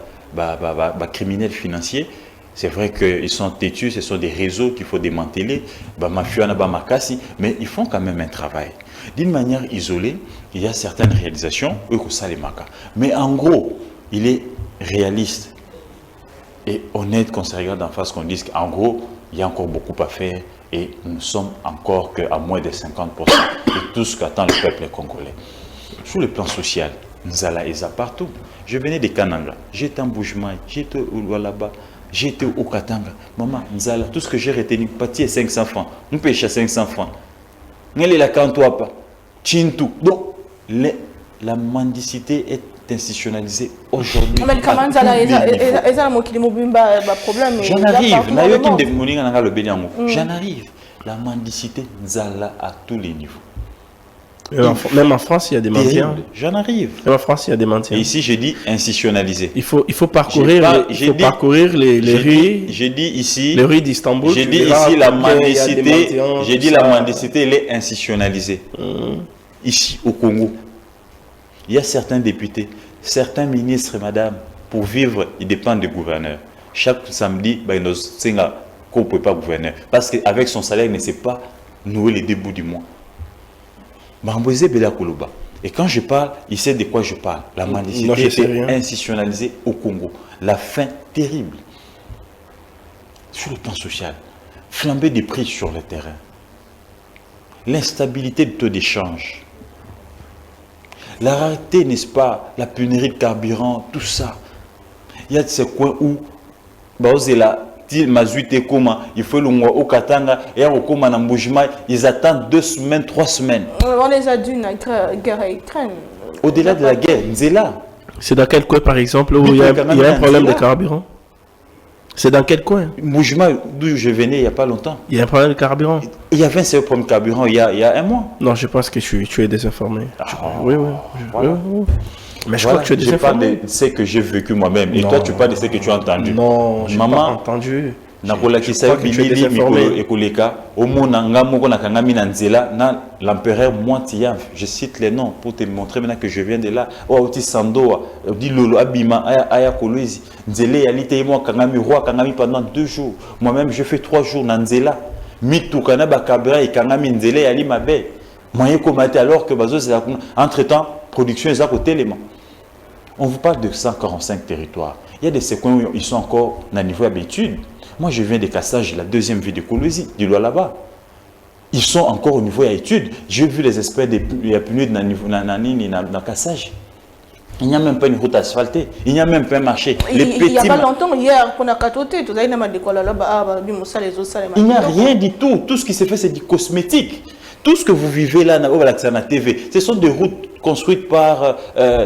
criminels financiers, c'est vrai qu'ils sont têtus, ce sont des réseaux qu'il faut démanteler, mais ils font quand même un travail. D'une manière isolée, il y a certaines réalisations, mais en gros, il est réaliste et honnête qu'on se regarde en face, qu'on dise qu'en gros, il y a encore beaucoup à faire et nous sommes encore qu'à moins de 50% de tout ce qu'attend le peuple congolais. Sur le plan social, nous allons partout. Je venais de Kananga, j'étais en Boujmaï, j'étais au Lualaba, j'étais au Katanga. Maman, Nzala, tout ce que j'ai retenu, pâti 500 francs. Nous pêchons 500 francs. Nous sommes là quand toi pas. Chintu. Donc, la mendicité est institutionnalisée aujourd'hui. Mais comment Nzala, j'en arrive. J'en arrive. La mendicité Nzala à tous les niveaux. Même en France, il y a des mendiants. J'en arrive. Même en France, il y a des mendiants. Et ici, j'ai dit institutionnalisé. Il faut parcourir les rues. J'ai dit ici. Les rues d'Istanbul. J'ai dit ici la mendicité. J'ai dit la mendicité, elle est institutionnalisée. Ici, au Congo, il y a certains députés, certains ministres, madame, pour vivre, ils dépendent du gouverneur. Chaque samedi, il ne peut pas gouverner. Parce qu'avec son salaire, il ne sait pas nouer les débuts du mois. Et quand je parle, il sait de quoi je parle. La mendicité était institutionnalisée au Congo. La faim terrible. Sur le plan social, flambée des prix sur le terrain. L'instabilité du taux d'échange. La rareté, n'est-ce pas, la pénurie de carburant, tout ça. Il y a ces coins où, il faut le mois au Katanga et au Koma Nambujima, ils attendent 2 semaines, 3 semaines. On les a dit la guerre à Ukraine. Au-delà de la guerre, Nzela. C'est dans quel coin, par exemple, où il y a un problème de carburant? C'est dans quel coin? Mujima, d'où je venais il n'y a pas longtemps. Il y a un problème de carburant? Il y avait un seul problème de carburant il y a un mois. Non, je pense que tu es désinformé. Oui. Voilà. Oui. Mais je crois que tu es désinformé. Je parle de ce que j'ai vécu moi-même. Et toi, tu parles de ce que tu as entendu. Non, je n'ai pas entendu. L'empereur Moitiyav, je cite les noms pour te montrer maintenant que je viens de là. Oti Sandoa, Odi Lolo Abima, Aya Kolwezi, Nzele Yalite et moi, Kangami Roi, Kangami pendant 2 jours. Moi-même, je fais 3 jours dans Nzela. Mitukana Bakabra et Kangami Nzele Yali Mabe. Moyen combattre alors que entre-temps, production est à côté l'élément. On vous parle de 145 territoires. Il y a des séquences où ils sont encore dans le niveau d'habitude. Moi, je viens de Kassages, la 2e ville de Kolwezi, du Lualaba. Ils sont encore au niveau d'études. J'ai vu les experts des PNUD dans Kassages. Il n'y a même pas une route asphaltée. Il n'y a même pas un marché. Il n'y a pas longtemps, hier, pour la Katoté, il n'y a rien du tout. Tout ce qui s'est fait, c'est du cosmétique. Tout ce que vous vivez là, au la TV, ce sont des routes construites par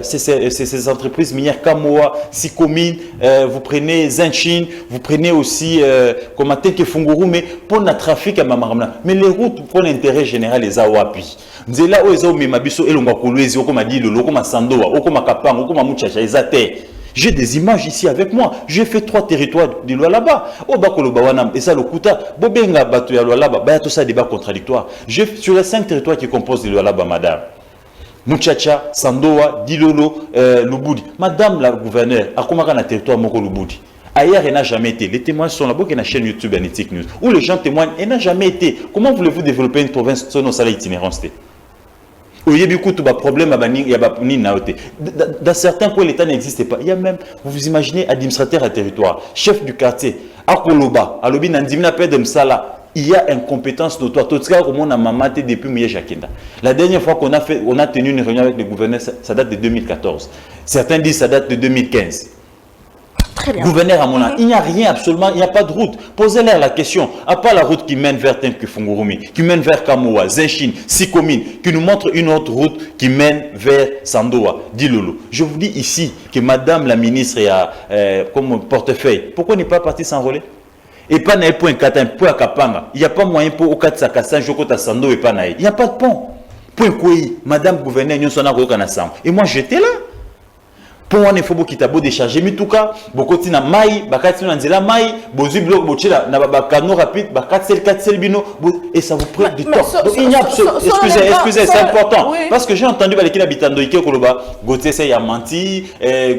ces entreprises minières Kamoa, Sikomine, vous prenez Zinchin, vous prenez aussi Komateke Funguru, mais pour le trafic à Mamaramna. Mais les routes pour l'intérêt général, les Awapi. Nzela Oezo Memabiso Elonga Kolwezi, Okoma Dilo, Okoma Sandoa, Okoma Kapang, Okoma Muchacha, Ezate. J'ai des images ici avec moi. J'ai fait 3 territoires de loi là-bas. Au Bakolobawanam, et ça le Kuta. Bobenga Batu ya loi là-bas. Bah, tout ça débat contradictoire. Sur les 5 territoires qui composent de loi là-bas, madame. Muchacha, Sandoa, Dilolo, Lubudi. Madame la gouverneure, à comment on a territoire Moko Lubudi? Ailleurs, elle n'a jamais été. Les témoins sont là-bas, qui est la chaîne YouTube Anitic News. Où les gens témoignent, elle n'a jamais été. Comment voulez-vous développer une province sur nos salaires itinérants? Dans certains coins, l'État n'existe pas. Il y a même, vous vous imaginez, administrateur à territoire, chef du quartier, à Koloba, à Lobi Nandimina Pedemsala, il y a incompétence notoire. Tout ça, comme on a mamaté depuis Mouye Jakenda. La dernière fois qu'on a tenu une réunion avec le gouverneur, ça date de 2014. Certains disent que ça date de 2015. Gouverneur à Mona, il n'y a rien absolument, il n'y a pas de route. Posez-leur la question, à part la route qui mène vers Tenkufungurumi, qui mène vers Kamoa, Zinchin, Sikomine, qui nous montre une autre route qui mène vers Sandoa, Dilolo. Je vous dis ici que madame la ministre a comme portefeuille, pourquoi n'est pas parti s'enrôler? Et pas naï point Katin, point Kapanga. Il n'y a pas moyen pour Okat Sakassan, Jokota Sando et pas naï. Il n'y a pas de pont. Point Kouyi, madame gouverneur, nous sommes en et moi j'étais là. Pour moi, il faut qu'il t'abo décharger. Mais en tout cas, beaucoup de maï, bakati na nzela maï, bozu bloc bochela, na bakano rapide, bakati bino, et ça vous prend du temps. Donc il y a excusez, c'est important. Oui. Parce que j'ai entendu les habitants de Ike Koloba, Gauthier c'est y a menti,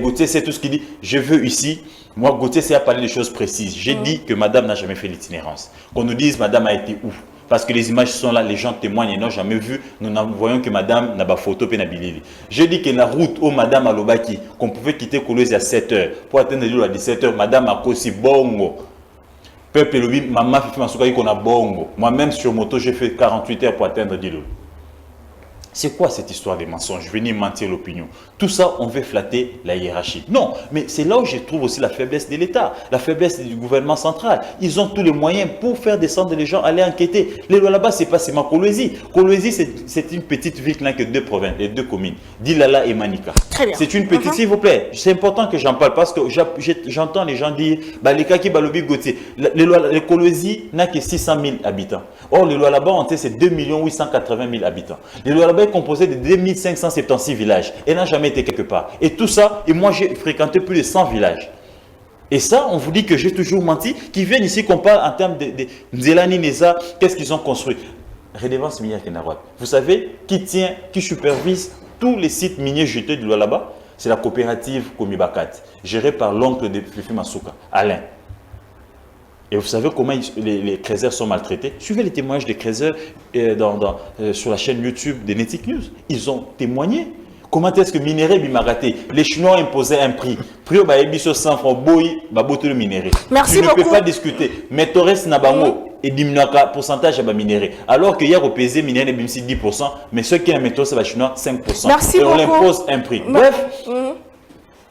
Gauthier c'est tout ce qu'il dit. Je veux ici, moi Gauthier c'est à parler des choses précises. J'ai dit que madame n'a jamais fait l'itinérance. Qu'on nous dise madame a été où? Parce que les images sont là, les gens témoignent et n'ont jamais vu. Nous voyons que madame n'a pas photo pénabilité. Je dis que la route où madame Alobaki, qu'on pouvait quitter Kolwezi à 7h pour atteindre l'île à 17h, madame a aussi bongo. Peuple Lobi, maman fait ma qu'on a bongo. Moi-même sur moto, j'ai fait 48 heures pour atteindre l'île. C'est quoi cette histoire des mensonges? Venir mentir l'opinion. Tout ça, on veut flatter la hiérarchie. Non, mais c'est là où je trouve aussi la faiblesse de l'État, la faiblesse du gouvernement central. Ils ont tous les moyens pour faire descendre les gens, aller enquêter. Les lois là-bas, c'est pas seulement Kolwezi. Kolwezi, c'est une petite ville qui n'a que 2 provinces et 2 communes, Dilala et Manika. C'est une petite, s'il vous plaît. C'est important que j'en parle parce que j'entends les gens dire, bah, les Kaki Balobi Gauthier, les Kolwezi n'a que 600 000 habitants. Or, les lois là-bas, c'est 2 880 000 habitants. Les lois là-bas, composé de 2576 villages et n'a jamais été quelque part. Et tout ça, et moi j'ai fréquenté plus de 100 villages. Et ça, on vous dit que j'ai toujours menti, qui viennent ici qu'on parle en termes de Nzelani Neza, qu'est-ce qu'ils ont construit? Redevance minière Kenawat. Vous savez qui supervise tous les sites miniers jetés de là-bas? C'est la coopérative Komibakat, gérée par l'oncle de Fifi Masuka, Alain. Et vous savez comment les crézeurs sont maltraités? Suivez les témoignages des crézeurs sur la chaîne YouTube de Netic News. Ils ont témoigné. Comment est-ce que minerai bimaraté? Les Chinois imposaient un prix. Prix au baébi sur 100 francs, boy, babote le minerai. Merci beaucoup. Je ne peux beaucoup. pas discuter. Mais Torres Nabango, et diminuer le pourcentage de minéraux. Alors qu'il y a repésé minéraux 10%, mais ceux qui ont métaux, c'est chinois 5%. Merci et on beaucoup. impose un prix. Bref,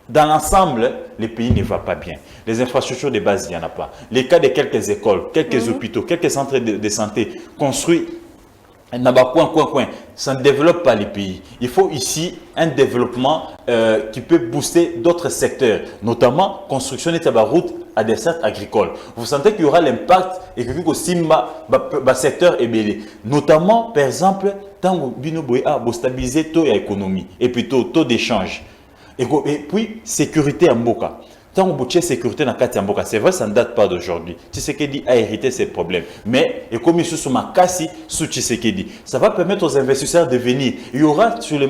dans l'ensemble, le pays ne va pas bien. Les infrastructures de base, il n'y en a pas. Les cas de quelques écoles, quelques hôpitaux, quelques centres de santé construits, ça ne développe pas les pays. Il faut ici un développement qui peut booster d'autres secteurs, notamment construction de routes à des sites agricoles. Vous sentez qu'il y aura l'impact et que le secteur est belé. Notamment, par exemple, tant que stabiliser taux d'économie et puis taux d'échange. Et puis, sécurité en Boka. Tant que vous sécurité dans le Mboka, c'est vrai, ça ne date pas d'aujourd'hui. Tshisekedi a hérité ces problèmes. Mais, et comme ils sont Makassi sous Tshisekedi, ça va permettre aux investisseurs de venir. Il y aura sur le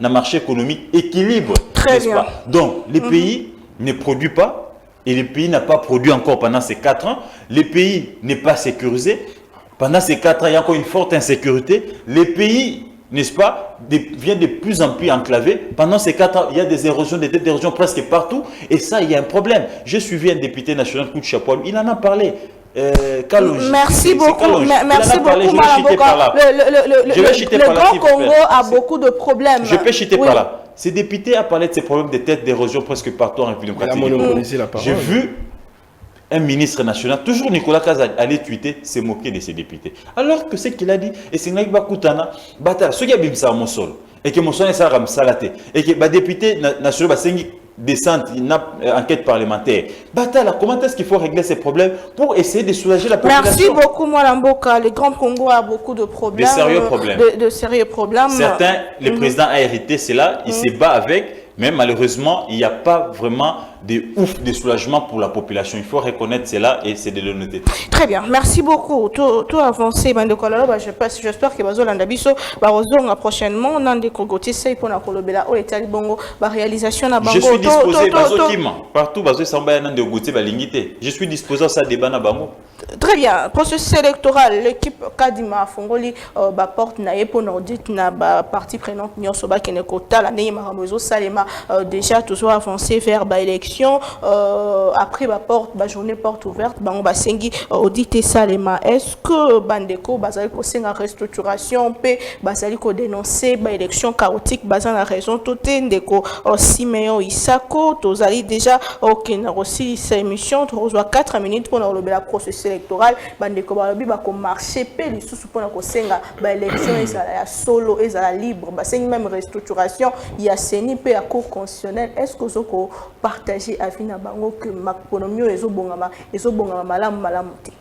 marché économique équilibre. Très bien. Pas? Donc, les pays ne produisent pas, et le pays n'a pas produit encore pendant ces 4 ans. Le pays n'est pas sécurisé. Pendant ces 4 ans, il y a encore une forte insécurité. Les pays, n'est-ce pas, devient de plus en plus enclavé. Pendant ces 4 ans, il y a des érosions, des dettes d'érosion presque partout. Et ça, il y a un problème. J'ai suivi un député national, coup de chapeau, il en a parlé. Merci beaucoup. Merci beaucoup, Madame Boka. Le Grand Congo a beaucoup de problèmes. Je peux chuter par là. Ce député a parlé de ces problèmes de dettes d'érosion presque partout en République démocratique. J'ai vu un ministre national, toujours Nicolas Kaza, aller tweeter, se moquer de ces députés. Alors que ce qu'il a dit, et c'est que Bakutana, Bata, ce qui a bim ça à mon sol, et que mon sol est ça ram salaté, et que les députés nationaux descendent une enquête parlementaire. Bata, comment est-ce qu'il faut régler ces problèmes pour essayer de soulager la population? Merci beaucoup, Madame Boka. Le Grand Congo a beaucoup de problèmes. De sérieux problèmes. De sérieux problèmes. Certains, le président a hérité cela, il se bat avec. Mais malheureusement, il n'y a pas vraiment de soulagement pour la population. Il faut reconnaître cela et c'est de l'honnêteté. Très bien, merci beaucoup. Tout avancé, j'espère que Bazolanda Biso va prochainement dans des cogotis, c'est pour la Colobela ou l'État Bongo, la réalisation na Bango. Je suis disposé, partout, je suis disposé à ça débat na Bango. Très bien, processus électoral, l'équipe Kadima Fongoli porte naie pour l'audit na partie prenante Nyosoba Kenekota, la Neymar Ramozo Salema déjà toujours avancé vers l'élection. Après la journée porte ouverte, on va sengi auditer Salema. Est-ce que Bandeko Bazaliko senga restructuration peut Bazaliko dénoncer l'élection chaotique basant la raison toute ndeko Simeon Isako tozali déjà OK na aussi cette émission tu reçois 4 minutes pour le processus électoral Bandeko balobi ba ko marcher pe lisusu pour ko senga élection ezala solo ezala libre ba sengi même restructuration il y a seni pe à cour constitutionnelle. Est-ce que vous pouvez partager avis na bango que makonomio ezobongama malamu te?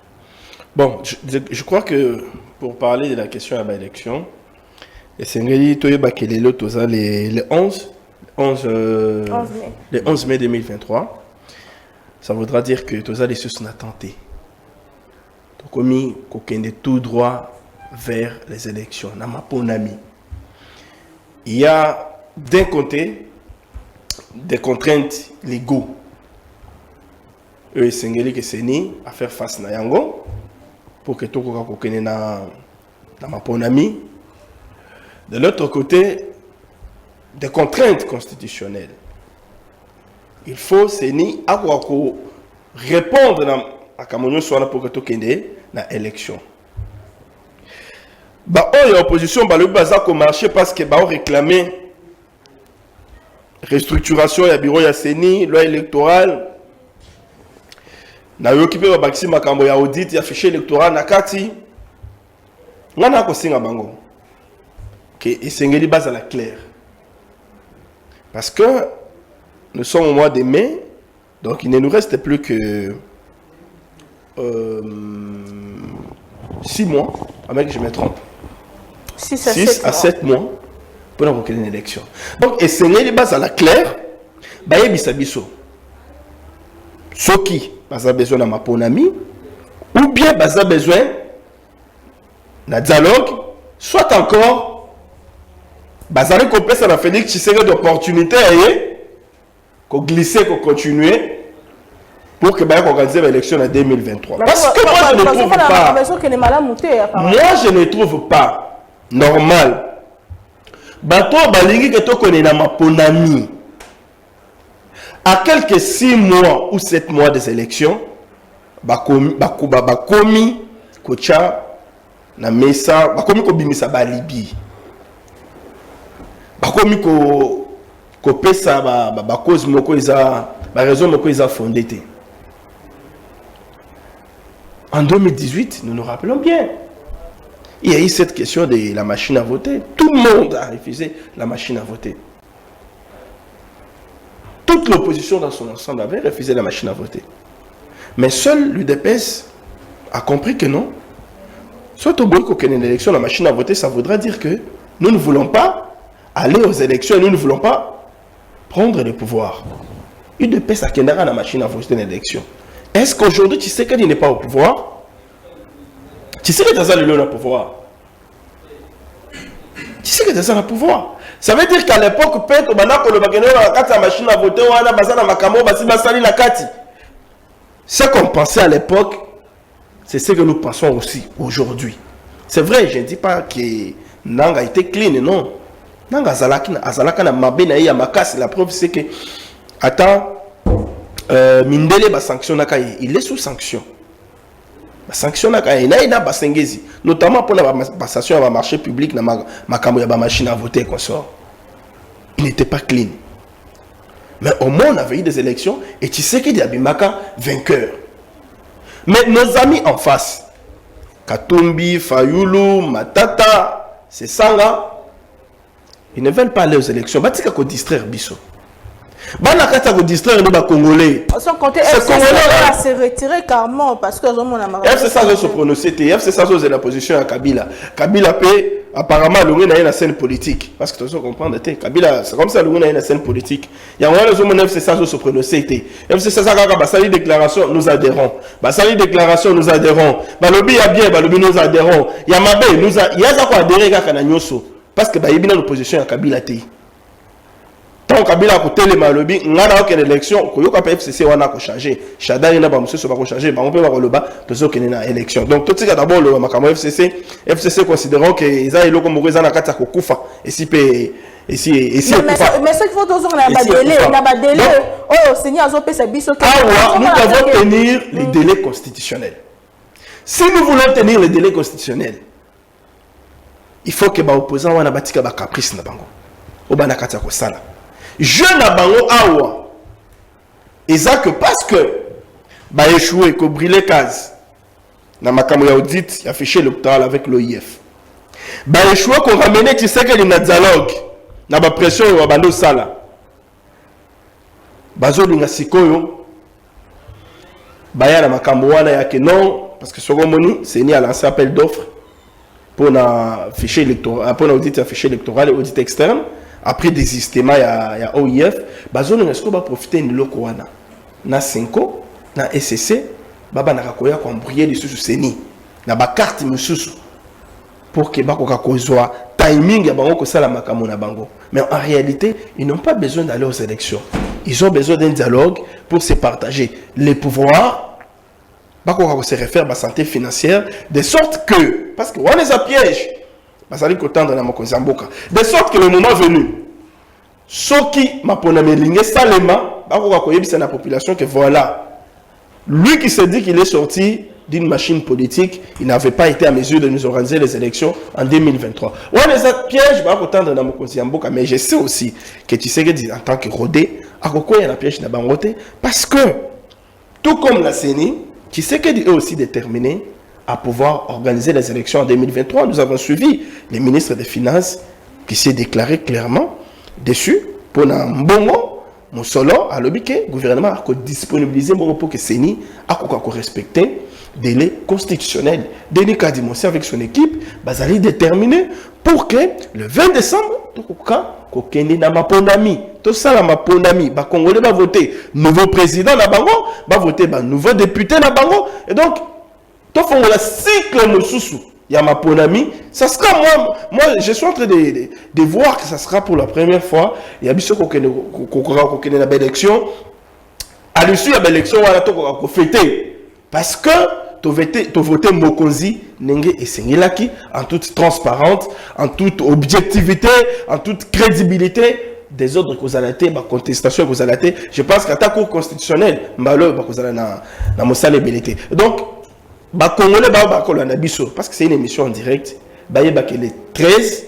Bon, je crois que pour parler de la question à l'élection, c'est le 11 mai 2023. Ça voudra dire que tous les sous n'a tenté. Donc, on est tout droit vers les élections. Il y a d'un côté des contraintes légaux. Et c'est à faire face à Yango pour que tout le monde dans ma ponami. De l'autre côté, des contraintes constitutionnelles. Il faut répondre à Kamonyo Soana pour que tout le monde dans l'élection. L'opposition a marché parce que réclamé restructuration ya bureau ya CENI, loi électorale. Na occupé ba bakisi makambo ya audit ya fichier électoral na kati. Ngana ko singa bango. Que esengeli base à la claire. Parce que nous sommes au mois de mai, donc il ne nous reste plus que 6 mois, avec que je me trompe. 6 à 7 mois pour avoir une élection. Donc, essayer les bases à la claire, baye bisabiso. Ce qui a besoin de ma ponami, ou bien a besoin d'un dialogue, soit encore, bazar complexe à la Félix Tshisekedi d'opportunité qu'on glisser, qu'on continuer pour que baye organiser l'élection en 2023. Parce que moi je ne trouve pas. Moi je ne trouve pas normal. Bato balingi que to connaît na maponami. À quelques 6 mois ou 7 mois des élections, bakomi kocha na mesa bakomi ko bimisa ba Libye bakomi ko pesa ba cause moko eza ba raison moko eza fondée te. En 2018, nous nous rappelons bien, il y a eu cette question de la machine à voter. Tout le monde a refusé la machine à voter. Toute l'opposition dans son ensemble avait refusé la machine à voter. Mais seul l'UDPS a compris que non. Soit au bout qu'aucune élection, la machine à voter, ça voudra dire que nous ne voulons pas aller aux élections et nous ne voulons pas prendre le pouvoir. L'UDPS a kendara la machine à voter dans l'élection. Est-ce qu'aujourd'hui, tu sais qu'il n'est pas au pouvoir? Tu sais que tu as le pouvoir. Tu sais que tu as le pouvoir. Ça veut dire qu'à l'époque, peut-être, la machine à voter, ce qu'on pensait à l'époque, c'est ce que nous pensons aussi aujourd'hui. C'est vrai, je ne dis pas que Nanga a été clean, non. Nanga Azalaka na mabena ya makasi, la preuve c'est que, attends, Mindele ba sanction nakaye, il est sous sanction. Ba sanction nakaye, na ba sengezi, notamment pour la passation à marché public na makambo ya ba machine à voter consort. Il n'était pas clean. Mais au moins on avait eu des élections et tu sais qu'il y a Bimaka vainqueur. Mais nos amis en face, Katumbi, Fayulu, Matata, c'est ça là, ils ne veulent pas aller aux élections. Bah tu sais qu'on distraire Bisso. Banakata ko distraire les Congolais. Sans compter, FCC s'est retiré carrément parce que FCC a se prononcé, FCC a la position à Kabila. Kabila paie apparemment le na une scène politique parce que tu dois comprendre Kabila c'est comme ça le na une scène politique. Il y a un moment FCC a se prononcé. FCC a basali déclaration nous adhérons. Basali déclaration nous adhérons. Balobi a bien balobi nous adhérons. Il y a Mabe nous a il y a ça quoi adhérer à Kananyoso parce que ba yebina l'opposition à Kabila té. Tant Kabila a côté les malobi, on a aucune élection, Koyoka FCC on a changé. Chadari n'a pas monsieur sur va changer, on peut voir le bas, tous aucun une élection. Donc tout ça d'abord le Makamo FCC considérant que ils a élo comme Moureza na kata kokufa et si mais ce qu'il faut toujours na délai, oh Seigneur azopé sa biso nous devons tenir les délais constitutionnels. Si nous voulons tenir les délais constitutionnels, il faut que ba opposant wana batika ba caprice na bango. Obana kata ko sala. Je n'ai pas awa. Et ça que parce que bah échoué, que brûler case. Dans ma caméra audit, il a fiché électoral avec l'OIF. Bah échoué qu'on ramène, tu sais qu'il y a un dialogue. Dans ma pression, il y a un sala. Bah zo linga sikoyo. Bah ya na ma caméra na ya que non, parce que second moni, c'est ni à lancer appel d'offres pour na fichier électoral, pour na audit un fichier électoral et audit externe. Après désistement, il y a OIF. Bazone est-ce qu'on va profiter de l'Okoana na 5 na SCC, baba na kakoya ko embrouiller les sous seni. Na ba carte mususu pour que bako kakozwa timing ya bango ko sala makamo na bango. Mais en réalité, ils n'ont pas besoin d'aller aux élections. Ils ont besoin d'un dialogue pour se partager les pouvoirs. Bako se réfère à la santé financière de sorte que parce que on les a piège. De sorte que le moment venu, ceux qui m'ont salema, la population que voilà, lui qui se dit qu'il est sorti d'une machine politique, il n'avait pas été à mesure de nous organiser les élections en 2023. On les a pièges, mais je sais aussi que tu sais que en tant que rodé, il y a un piège parce que tout comme la CENI, tu sais qu'elle est aussi déterminée à pouvoir organiser les élections en 2023. Nous avons suivi le ministre des Finances qui s'est déclaré clairement dessus pour un bon mot. Mon solo a lobby que le gouvernement a disponibilisé pour que CENI a respecté des délais constitutionnels. Denis Kadimossi avec son équipe va aller déterminer pour que le 20 décembre, tout ça la mapondami, les Congolais va voter nouveau président na bango, va voter nouveau député na bango et donc tout le cycle Moussousou, il y a ma ponami, ça sera moi je suis en train de voir que ça sera pour la première fois, il y a biso qu'on a une élection, à l'issue de l'élection, on a fêté, parce que tu voté Mokonzi, Nenge et Sengilaki, en toute transparence, en toute objectivité, en toute crédibilité, des ordres que vous allez la contestation que vous allez je pense qu'à ta cour constitutionnelle mbalo ba kozala na mosale belité donc ba congolais ba kolanda biso parce que c'est une émission en direct ba yeba que les 13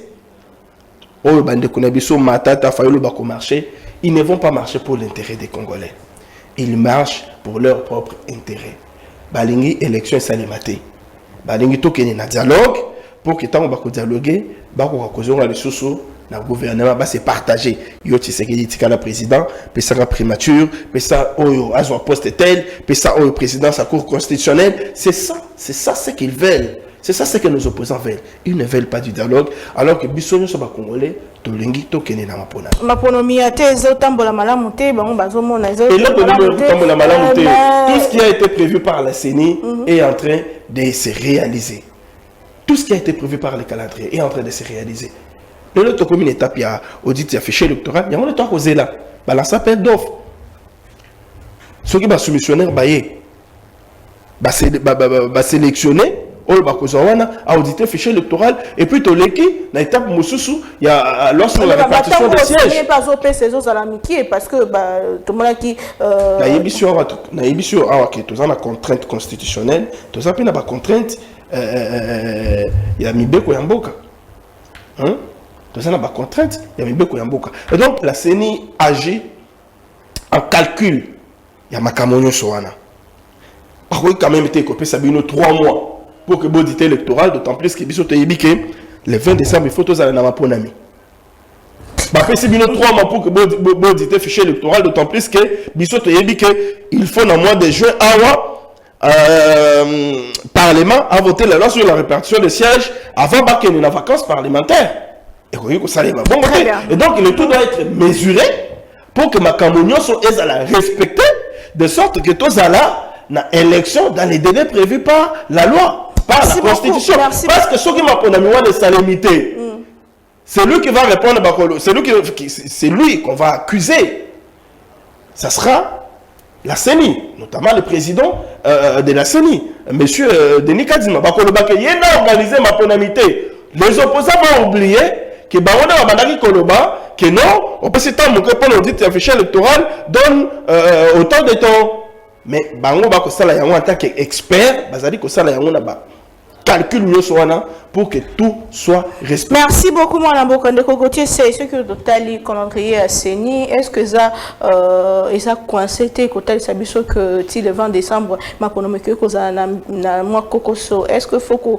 oyo bande konabiso matata fayolo ba ko marcher ils ne vont pas marcher pour l'intérêt des Congolais ils marchent pour leur propre intérêt balingi élection salimate balingi tokene na dialogue pour que tant ba ko dialoguer ba ko kozonga les soso le gouvernement va se partager. Yo Tshisekedi tika la président, puis ça primature, puis ça au à son poste tel, puis ça au président sa cour constitutionnelle. C'est ça ce qu'ils veulent. C'est ça ce que nos opposants veulent. Ils ne veulent pas du dialogue, alors que Bissonio soba congolais, tolengi tokene na mapona. Maponomi ate ezo tambola malamu te, bango bazomona ezo. Et là tambola malamu te. Tout ce qui a été prévu par la CENI est en train de se réaliser. Tout ce qui a été prévu par le calendrier est en train de se réaliser. Le commune étape, il y a audit, il y a fichier électoral, il y a un temps causé là. Balance appel d'offres. Ceux qui sont soumissionnaires, sélectionner, à auditer fichier électoral, et puis tout l'équipe, dans l'étape Moussoussou, il y a lorsque la répartition des sièges. Parce que tout le monde qui. La la contrainte constitutionnelle, tout ça, il y a une contrainte, il y a Mibeko Yamboka. Donc, ça n'a pas de contrainte, il y a une beaucoup. Et donc, la CENI agit en calcul. Il y a Makamonyo Soana. Par contre, quand même, il y a Sabino 3 mois pour que l'audit électoral, d'autant plus que le 20 décembre, il faut tous aller dans ma ponami. Sabino 3 mois pour que l'audit fichier électoral, d'autant plus que il faut dans le mois de juin, Parlement a voté la loi sur la répartition des sièges avant qu'il y ait une vacances parlementaires. Et donc, le tout doit être mesuré pour que ma camonio soit respectée, de sorte que tous là, dans l'élection, dans les délais prévus par la loi, par la Constitution. Parce que ceux qui m'ont de salamité, c'est lui qui va répondre, c'est lui qu'on va accuser. Ça sera la CENI, notamment le président de la CENI, M. Denis Kadima. Il a organisé ma ponamité. Les opposants vont oublier que Barouna Bandaki Koloba, que non, on peut s'étendre pour l'audit fichier électoral donne autant de temps. Mais Bango Bako Sala Yango en tant qu'expert, Bazali Kosala Yango Naba. Calcul mieux pour que tout soit respecté. Merci beaucoup, Mme Bokandeko Gauthier. C'est ce que le calendrier à CENI. Est-ce que ça a coincé que le 20 décembre, est-ce qu'il faut que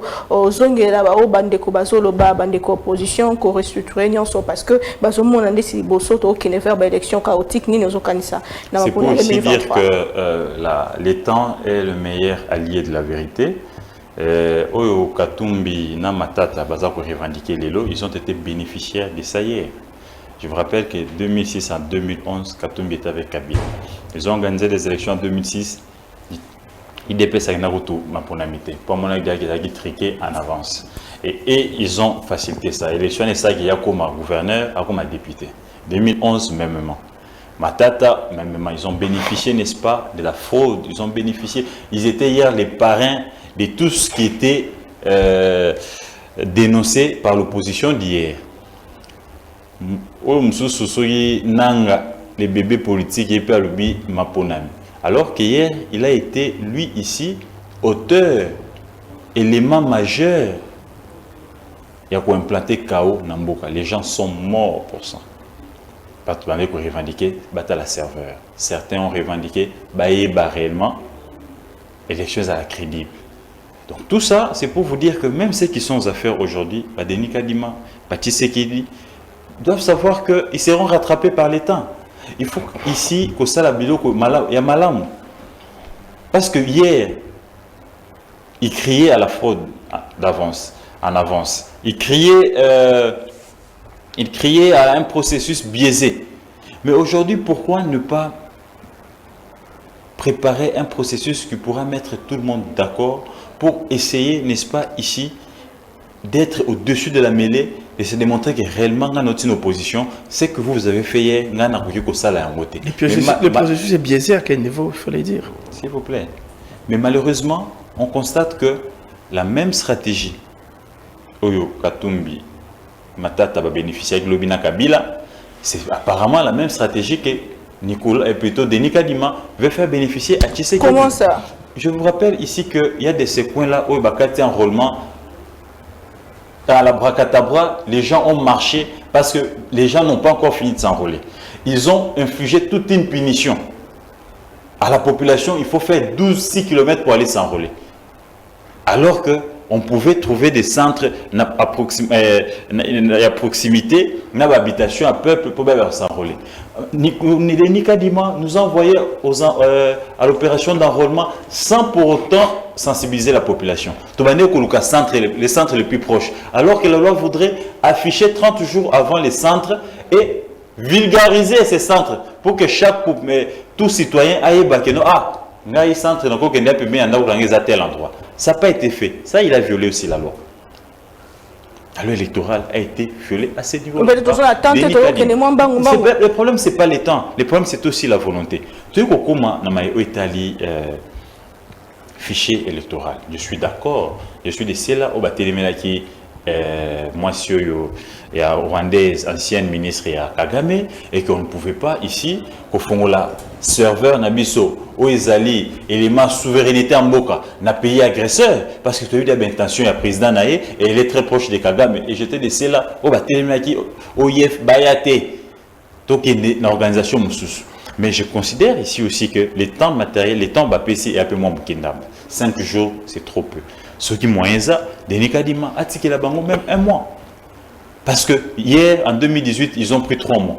zonge là-bas, bandeko bazolo ba bandeko opposition, qu'on restructure parce que bazomo on a décidé bosoto qui ne faire élection chaotique ni nos kanisa. C'est pour aussi dire que le temps est le meilleur allié de la vérité. Oyo Katumbi na Matata Bazako revendiquer les lots, ils ont été bénéficiaires de ça hier. Je vous rappelle que 2006 à 2011, Katumbi était avec Kabila. Ils ont organisé des élections en 2006. Ils dépassent à Naruto, ma ponamité. Pour mon avis, ils ont triqué en avance. Et ils ont facilité ça. L'élection est ça qu'il y a comme gouverneur, comme député. 2011, mêmement. Matata, mêmement, ils ont bénéficié, n'est-ce pas, de la fraude. Ils ont bénéficié. Ils étaient hier les parrains de tout ce qui était dénoncé par l'opposition d'hier. Les bébés politiques et puis Maponami. Alors qu'hier, il a été, lui, ici, auteur, élément majeur. Il y a quoi implanter chaos dans Mboka. Les gens sont morts pour ça. Pas tout le monde qui revendiqué, battre la serveur. Certains ont revendiqué, réellement, élection à la crédible. Donc tout ça, c'est pour vous dire que même ceux qui sont aux affaires aujourd'hui, Denis Kadima, Tshisekedi, doivent savoir qu'ils seront rattrapés par les temps. Il faut ici, que ça, il y a malam. Parce que hier, ils criaient à la fraude en avance. Ils criaient à un processus biaisé. Mais aujourd'hui, pourquoi ne pas préparer un processus qui pourra mettre tout le monde d'accord pour essayer, n'est-ce pas, ici, d'être au-dessus de la mêlée et se démontrer que réellement, dans notre opposition, c'est que vous avez fait hier, le processus est biaisé à quel niveau, il faut le dire. S'il vous plaît. Mais malheureusement, on constate que la même stratégie, Oyo Katumbi, Matata va bénéficier avec Lobina Kabila, C'est apparemment la même stratégie que Nicolas, et plutôt Denis Kadima veut faire bénéficier à Tshisekedi. Comment ça? Je vous rappelle ici qu'il y a de ces coins-là où il y a un enrôlement. À la Bracadabra, les gens ont marché parce que les gens n'ont pas encore fini de s'enrôler. Ils ont infligé toute une punition. À la population, il faut faire 12-6 km pour aller s'enrôler. Alors qu'on pouvait trouver des centres à proximité, une habitation à peuple pour s'enrôler. Nikadima nous a envoyé à l'opération d'enrôlement sans pour autant sensibiliser la population. Les centres les plus proches. Alors que la loi voudrait afficher 30 jours avant les centres et vulgariser ces centres pour que tout citoyen aille centre à tel endroit. Ça n'a pas été fait. Ça, il a violé aussi la loi. La loi électorale a été violée à ce niveau. Le problème, ce n'est pas les temps. Le problème, c'est aussi la volonté. Tu sais comment on a Italie fichier électoral. Je suis d'accord. Je suis de ceux-là au Batelemela moi, il y a Rwandaise, ancienne ministre, il y a Kagame, et qu'on ne pouvait pas ici, qu'au fond, la serveur Nabiso, Oezali, élément souveraineté en Boka, n'a payé agresseur, parce que tu as eu des intentions, il y a président Naé, et il est très proche de Kagame, et j'étais de ceux-là, au Batelemaki, au IF Bayate, donc il y a une organisation moussous. Mais je considère ici aussi que les temps matériels, les temps BAPC est un peu moins bouquindam. 5 jours, c'est trop peu. Ce qui moyen ça, Denis Kadima a tiqué la bango même 1 mois. Parce que hier, en 2018, ils ont pris 3 mois.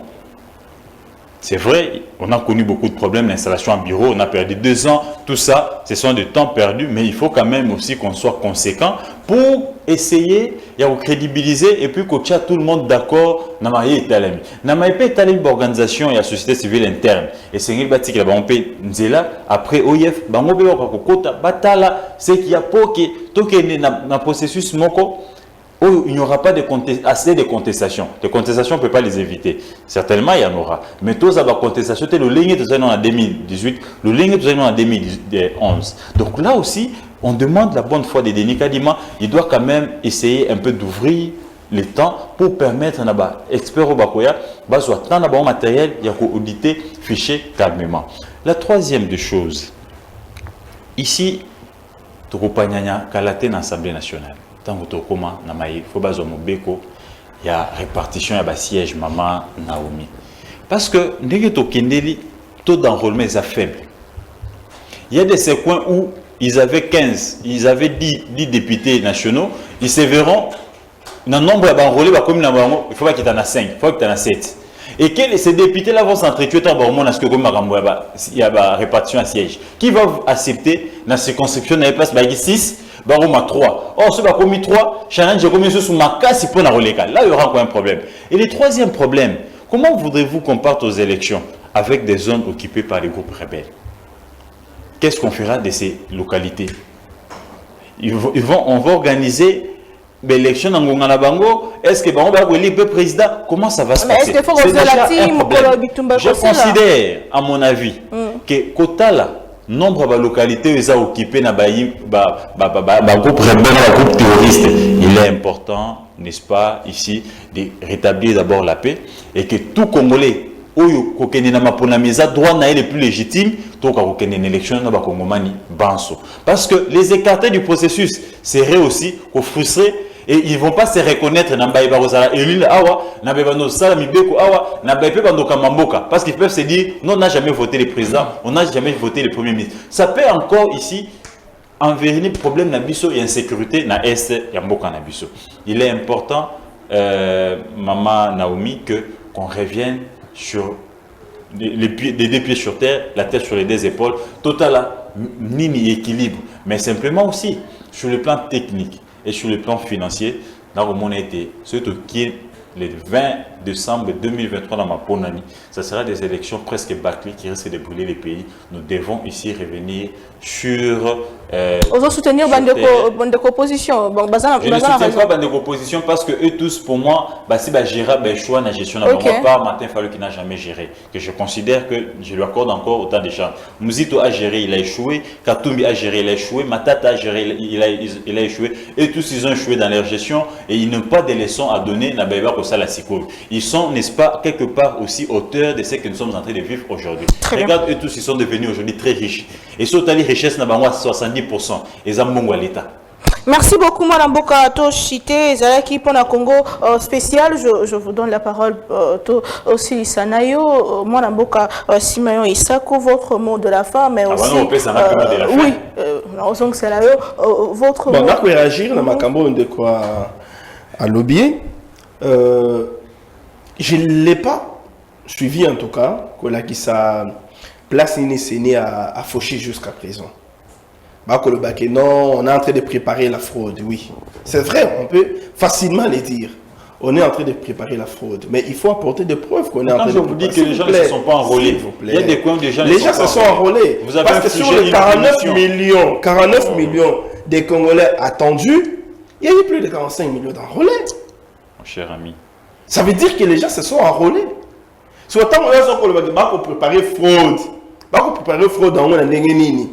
C'est vrai, on a connu beaucoup de problèmes, l'installation en bureau, on a perdu 2 ans, tout ça, ce sont des temps perdus, mais il faut quand même aussi qu'on soit conséquent pour essayer de crédibiliser et puis que tout le monde d'accord, Namaye et Talemi. Namaye et Talemi, l'organisation et la société civile interne. Et c'est une bâtisse qui est Nzela, après OIF, Bangobe, Kokota, Batala, c'est qu'il y a pour que, dans le processus Moko, il n'y aura pas assez de contestations. Les contestations, on ne peut pas les éviter. Certainement, il y en aura. Mais tous les contestations, le ligne tout en 2018, le ligne tout en 2011. Donc là aussi, on demande la bonne foi de Denis Kadima. Il doit quand même essayer un peu d'ouvrir le temps pour permettre à l'expert au Bakoya de matériel et auditer fichier calmement. La troisième des choses, ici, Toropanyanya Kalate dans l'Assemblée nationale. Tant que Tokoma, il faut que il y a répartition, il y a siège Maman Naomi. Parce que le taux d'enrôlement est faible. Il y a des coins où ils avaient 15, ils avaient 10 députés nationaux, ils se verront, dans le nombre d'enrôlés, il faut qu'il y en a 5, il faut qu'il y en a 7. Et que ces députés-là vont s'entretuer dans il y a répartition à siège. Qui va accepter dans ces circonscriptions, dans les places, 6, Baroma 3. Or, ce qui a commis 3, challenge j'ai commis sur ma casse pour la relégal. Là, il y aura encore un problème. Et le troisième problème, comment voudrez-vous qu'on parte aux élections avec des zones occupées par les groupes rebelles? Qu'est-ce qu'on fera de ces localités? On va organiser l'élection dans Ngongana Bango. Est-ce que on va élire le président? Comment ça va se passer? C'est déjà un problème. Je considère, à mon avis, que Kotala, nombre de localités sont occupées par les groupes rebelles, groupes terroristes. Il est important, n'est-ce pas, ici, de rétablir d'abord la paix et que tout Congolais, droit n'est plus légitime, une élection parce que les écartés du processus seraient aussi frustrés et ils ne vont pas se reconnaître parce qu'ils peuvent se dire non, on n'a jamais voté le président, on n'a jamais voté le premier ministre. Ça peut encore ici envériner le problème d'abisso et insécurité dans l'Est et Mboka Nabiso. Il est important, Maman Naomi, qu'on revienne sur les deux pieds sur terre, la tête sur les deux épaules, total ni équilibre, mais simplement aussi sur le plan technique et sur le plan financier. Dans le monde été, ce qui est le 20 décembre 2023 dans ma Ponani, ce sera des élections presque bâclées qui risquent de brûler les pays. Nous devons ici revenir sur Ils ont soutenir bande opposition. Bon, je ne soutiens pas bande opposition parce que eux tous, pour moi, si gérer choix la gestion, pas Martin Fayulu qui n'a jamais géré. Que je considère que je lui accorde encore autant de chance. Mouzito a géré, il a échoué. Katumbi a géré, il a échoué. Matata a géré, il a échoué. Et tous, ils ont échoué dans leur gestion et ils n'ont pas de leçons à donner. Ils sont, n'est-ce pas, quelque part aussi auteurs de ce que nous sommes en train de vivre aujourd'hui. Regarde, eux tous, ils sont devenus aujourd'hui très riches. Et surtout, les richesses, n'a pas 70%. Et à l'État. Merci beaucoup, Madame Bokato Chité, Zalaki pour la Congo spécial. Je vous donne la parole aussi, Sanayo, Madame Boka Simayon Isako, votre mot de la fin, mais aussi. Oui, c'est là, votre mot. On a réagir dans ma cambo de quoi à lobby. Je ne l'ai pas suivi en tout cas, que sa place initiée à faucher jusqu'à présent. Non, on est en train de préparer la fraude, oui. C'est vrai, on peut facilement le dire. On est en train de préparer la fraude. Mais il faut apporter des preuves qu'on est en train de préparer. Je vous dis que les gens ne se sont pas enrôlés. Il y a des coins où les gens se sont enrôlés. Parce que sur les 49 millions de Congolais attendus, il y a eu plus de 45 millions d'enrôlés. Mon cher ami. Ça veut dire que les gens se sont enrôlés. Soit tant qu'on va préparer fraude. On va préparer fraude dans le Nengenini.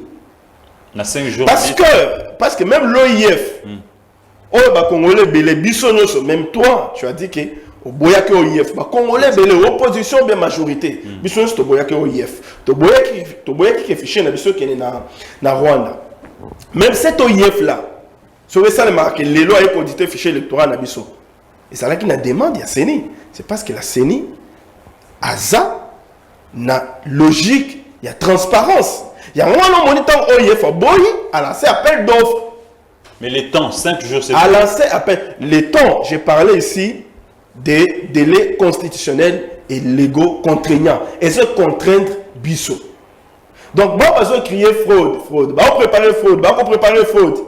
Parce que même l'OIF, même toi, tu as dit que l'OIF, Congolais, l'opposition, bien majorité, l'OIF, qui est fiché dans Rwanda. Même cet OIF-là, sur ça, les lois ont audité fichier électoral. Et c'est là qu'il y a une demande, il y a CENI. C'est parce que la CENI, a ça, na logique, il y a transparence. Il y a un moniteur OIF à lancer appel d'offres. Mais les temps, 5 jours, c'est à lancer appel. Les temps, j'ai parlé ici des délais constitutionnels et légaux contraignants. Et se contraindre bisso. Donc, bon, on va crier fraude. On préparer fraude.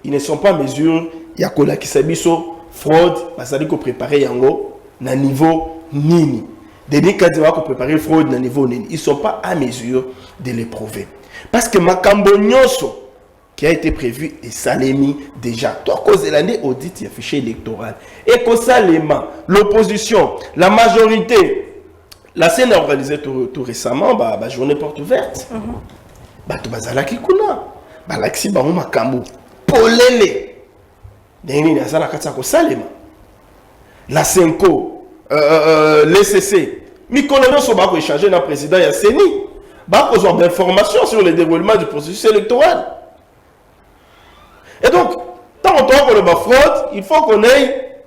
Ils ne sont pas en mesure, il y a quoi qui s'abisso, fraude, ça dit qu'on prépare yango, na niveau nini. Des cas qu'on préparer fraude na niveau nini. Ils ne sont pas à mesure de les prouver. Parce que Makambo Nyonso, qui a été prévu, et Salemi déjà. Toi, cause de l'année audit, il y a fichier électoral. Et que Salema, l'opposition, la majorité, la scène a organisé tout récemment, journée porte ouverte. Tu vas à la Kikuna, Laxi Barou Makambo, Polele, la Senko, l'ECC, Mikolono Soba pour échanger dans le président Yasseni. Besoin d'informations sur le déroulement du processus électoral. Et donc, tant qu'on a fraude, il faut qu'on ait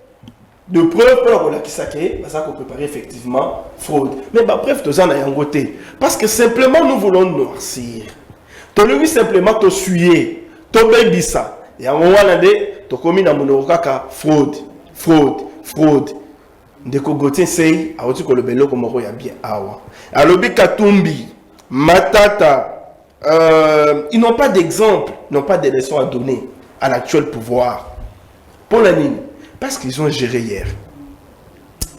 de preuves pour qu'on prépare effectivement fraude. Mais bref, tout ça n'a rien goûté. Parce que simplement, nous voulons noircir. Tu lui simplement te suyer, te bébissa. Et à un moment donné, tu commis dans mon fraude. Ndeko Gauthier sey, a dit que le bello comme il y a bien awa. Alors, Katumbi, Matata, ils n'ont pas d'exemple, n'ont pas de leçons à donner à l'actuel pouvoir. Pour la ligne, parce qu'ils ont géré hier.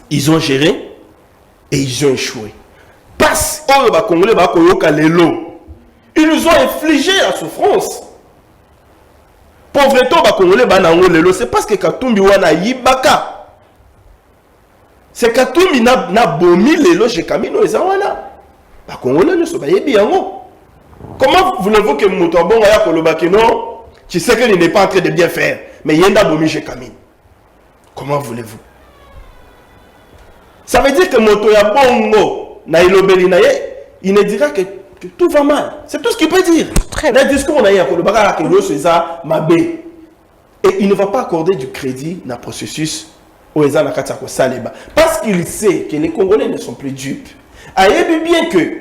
Ils ont géré et ils ont échoué. Parce ils nous ont infligé la souffrance. Pauvreté, c'est parce que Katumbi wana yibaka. C'est Katumbi n'a bomi lelo chez Kamino et Zawana. Comment voulez-vous que Moutouabon aya kolobaki non? Tu sais qu'il n'est pas en train de bien faire. Mais Yenda bomi chez Kamino. Comment voulez-vous? Ça veut dire que Moutouabongo na ilobeli na ye, il ne dira que tout va mal. C'est tout ce qu'il peut dire. Très bien. Le discours on a eu kolobaka que nous c'est mabé. Et il ne va pas accorder du crédit dans le processus au Eza Nakatako Saleba. Parce qu'il sait que les Congolais ne sont plus dupes. Ayebi bien que,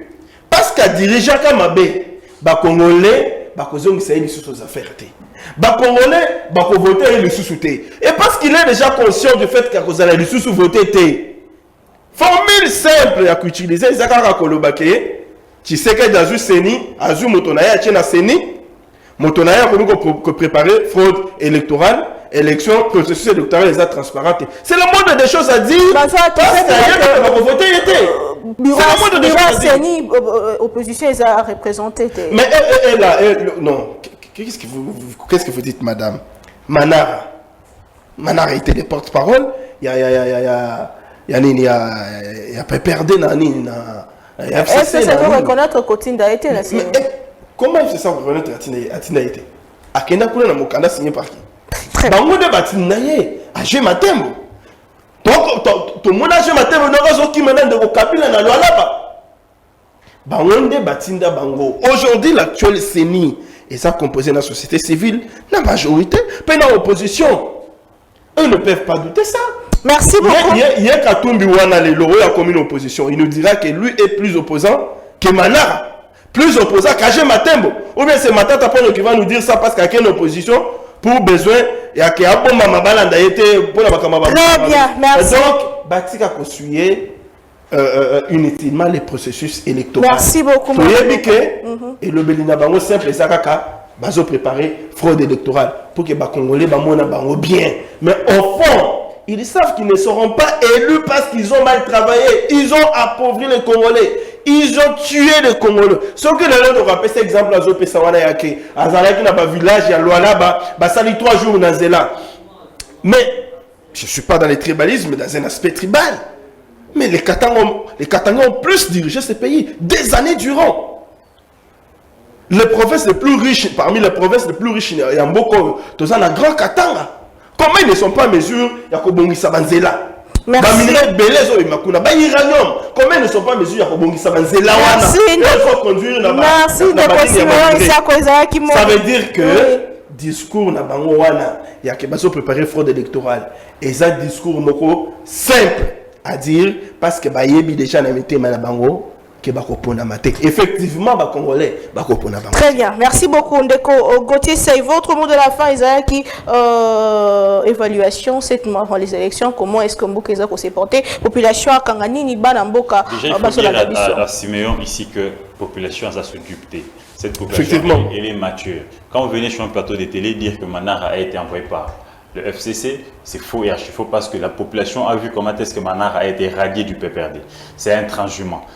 parce qu'à dirigeant comme Abé, les Congolais, ils sont aux affaires. Les Congolais, ils voter les sous-soutés. Et parce qu'il est déjà conscient du fait qu'ils allaient les sous-voter. Formule simple à utiliser, c'est tu sais que dans une CENI, Azu Motonaya, tu as CENI, Motonaya a préparé fraude électorale, élection, processus électoral, les actes transparents. C'est le monde des choses à dire. Parce que voter était. C'est le monde des choses à dire. Opposition, ils ont représenté. Mais non. qu'est-ce que vous dites, madame? Manara était le porte-parole. Il y a PPRD Est-ce que ça doit reconnaître Kotinda a été la comment il fait ça reconnaître Atina été? Akenda Koula na Mokanda signé par qui? Bango de Batina ye, Agé Matembo. Donc, tout le monde a Agé Matembo, n'a pas qui maintenant de Kabila na Loalaba. Bango de Batinda Bango. Aujourd'hui, l'actuel CENI et ça composé dans la société civile, la majorité, puis dans l'opposition. Eux ne peuvent pas douter ça. Merci beaucoup. Il y a Katumbi Wana le Loro a commis l'opposition. Il nous dira que lui est plus opposant que Manara. Plus opposant qu'Agé Matembo. Ou bien c'est Matata Pono qui va nous dire ça parce qu'il y a une opposition pour besoin. Il y a un bon Mamabalanda été pour la Bakamaba. Très bien, merci. Donc, Batika construit inutilement les processus électoraux. Merci beaucoup. Et le Belina Bango simple et Zakaka bazo préparer fraude électorale pour que les Congolais bamona bango bien. Mais au fond, ils savent qu'ils ne seront pas élus parce qu'ils ont mal travaillé. Ils ont appauvri les Congolais. Ils ont tué les Congolais. Ce que les gens ont rappelé, cet exemple, à Zopé Sawana Yake, à Zalaki, dans le village, il y a Loala, ça lit 3 jours dans Zéla. Mais, je ne suis pas dans les tribalismes, mais dans un aspect tribal. Mais les Katangais ont plus dirigé ce pays des années durant. Les provinces les plus riches, parmi les provinces les plus riches, il y a beaucoup, tous en grand Katanga. Comment ils ne sont pas en mesure, il y a Kobongisa Banzela. Merci. Comment ils ne sont pas en mesure, il y a Kobongisa Banzela. Merci. Merci. Ça veut dire que discours na bango wana, il y a que baso préparer fraude électorale. Et ça discours moko simple à dire parce que bayebi déjà na mité na bango. Effectivement, les Congolais, très bien, merci beaucoup Ndeko Gauthier. C'est votre mot de la fin, Isaac. Évaluation, 7 mois avant les élections, comment est-ce que Mboka s'est porté? Population à Kangani, Mboka. Déjà, il faut dire à Siméon ici que la population a sa dupité. Cette population, elle est mature. Quand vous venez sur un plateau de télé dire que Manara a été envoyé par le FCC, c'est faux et archi faux parce que la population a vu comment est-ce que Manara a été radié du PPRD. C'est un transhumant.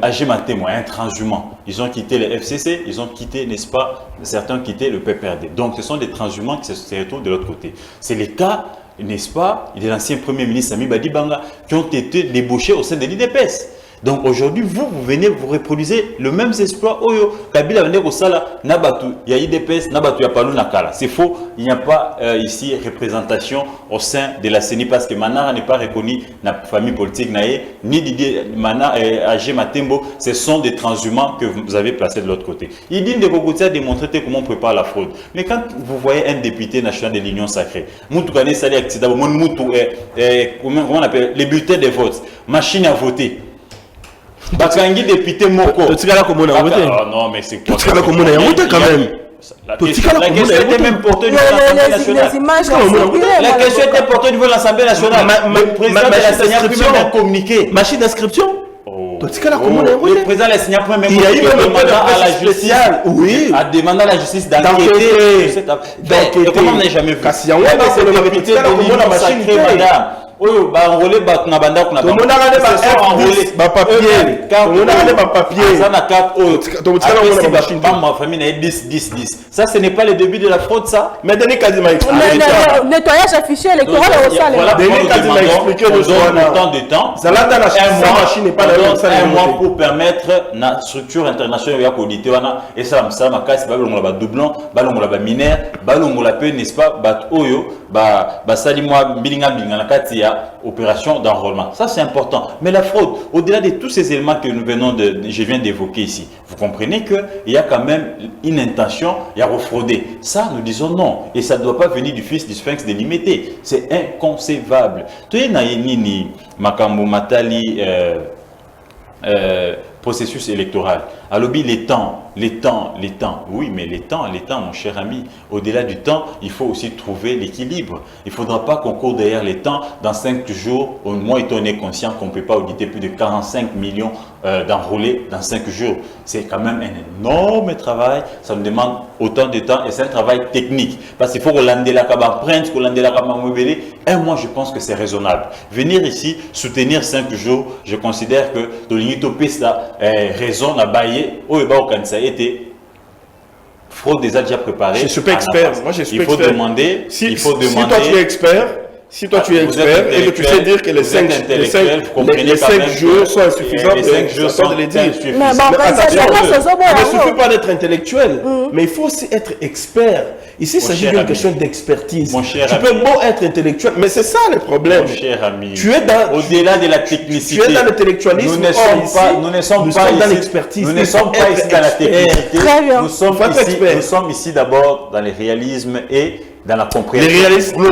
Agé Matembo, un transhumant. Ils ont quitté le FCC, ils ont quitté, n'est-ce pas, certains ont quitté le PPRD. Donc ce sont des transhumants qui se retrouvent de l'autre côté. C'est les cas, n'est-ce pas, de l'ancien Premier ministre Sami Badibanga qui ont été débauchés au sein de l'IDPS. Donc aujourd'hui, vous venez, vous reproduisez le même exploit. Oyo, Kabila vende ko sala, nabatu, il y a IDPS, nabatu ya palu nakala. C'est faux, il n'y a pas ici représentation au sein de la CENI parce que Manara n'est pas reconnu dans la famille politique ni Didier Manara et Agé Matembo, ce sont des transhumants que vous avez placés de l'autre côté. Il dit de Kogotia démontrer comment on prépare la fraude. Mais quand vous voyez un député national de l'Union sacrée, comment on appelle les bulletins de vote, machine à voter. Bakangi député Moko. Non, mais c'est quoi? Quand même. La question était même portée au niveau de l'Assemblée nationale. La question était portée au niveau de l'Assemblée nationale. Le président de l'Assemblée a pris même un communiqué. Machine d'inscription. Le président de l'Assemblée a pris même un communiqué à la justice. Oui. A demandé à la justice d'enquêter. Comment on n'a jamais vu? C'est le député de l'Union sacrée, madame. Oyo ba enrôler ba na banda kuna ba enrôler ba papier ça na carte oyo ma famille na 10 ça ce n'est pas le début de la fraude ça mais Denis Kadima nettoyage affiché électoral au salé Denis Kadima expliqué le temps de temps Zalata la machine n'est pas un mois pour permettre na structure internationale ya auditer wana et ça makasi ba longola ba doublon ba longola ba mineur ba longola pe n'est-ce pas ba oyo ba sali moi bilinga na kati opération d'enrôlement. Ça, c'est important. Mais la fraude, au-delà de tous ces éléments que je viens d'évoquer ici, vous comprenez qu'il y a quand même une intention, il y a refrauder. Ça, nous disons non. Et ça ne doit pas venir du fils du sphinx délimité. C'est inconcevable. Tu es naïni, Makambo Matali, processus électoral. Alors, les temps. Oui, mais les temps, mon cher ami. Au-delà du temps, il faut aussi trouver l'équilibre. Il ne faudra pas qu'on court derrière les temps. Dans 5 jours, au moins, on est conscient qu'on ne peut pas auditer plus de 45 millions d'enrôlés dans 5 jours. C'est quand même un énorme travail. Ça nous demande autant de temps et c'est un travail technique. Parce qu'il faut qu'on lande la prendre, qu'on lande la mobile. Un mois, je pense que c'est raisonnable. Venir ici, soutenir 5 jours, je considère que dans l'unité ça raison à bailler au candidat était fraude déjà préparée. Je ne suis pas expert. Moi, je suis pas expert. Il faut demander. Si toi tu es expert, si toi tu es expert et que tu sais dire que les 5 jours sont insuffisants, les 5 jours sont de les dire. Mais bon, Il ne suffit pas d'être intellectuel, mais il faut aussi être expert. Ici, il s'agit d'une question d'expertise. Tu peux beau être intellectuel, mais c'est ça le problème. Mon cher ami, tu es dans au-delà de la technicité. Tu es dans l'intellectualisme. Nous ne sommes pas dans l'expertise. Nous ne sommes pas ici dans la technicité. Très bien. Nous sommes ici d'abord dans le réalisme et dans la compréhension. Les réalismes nous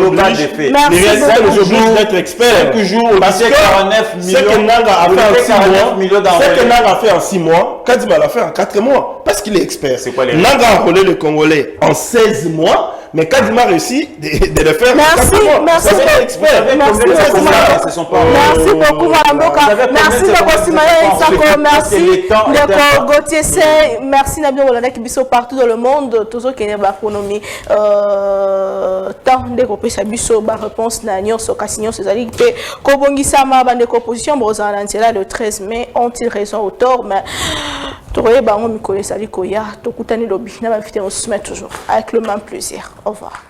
obligent d'être experts. 5 jours, parce que 49 millions. Ce que Nanga a fait en 6 mois, Kadima l'a fait en 4 mois. Parce qu'il est expert. Nanga a enrôlé le Congolais en 16 mois. Mais Kadima a réussi de le faire. Merci beaucoup. Merci beaucoup, Malamboka. Merci beaucoup, Simaya Isako. Merci, Ndeko Gauthier. Merci, Nabio Wolanda qui sont partout dans le monde. Toujours qui est l'économie. Tant de repérer biso ba réponse na nyonso kasi nyonso ezali pe kobongisa ma bande composition bozala ntela le 13 mai ont-ils raison ou tort mais tokoyeba ngo mikolo ezali koya tokutani lobi na ba invité on se met toujours avec le même plaisir. Au revoir.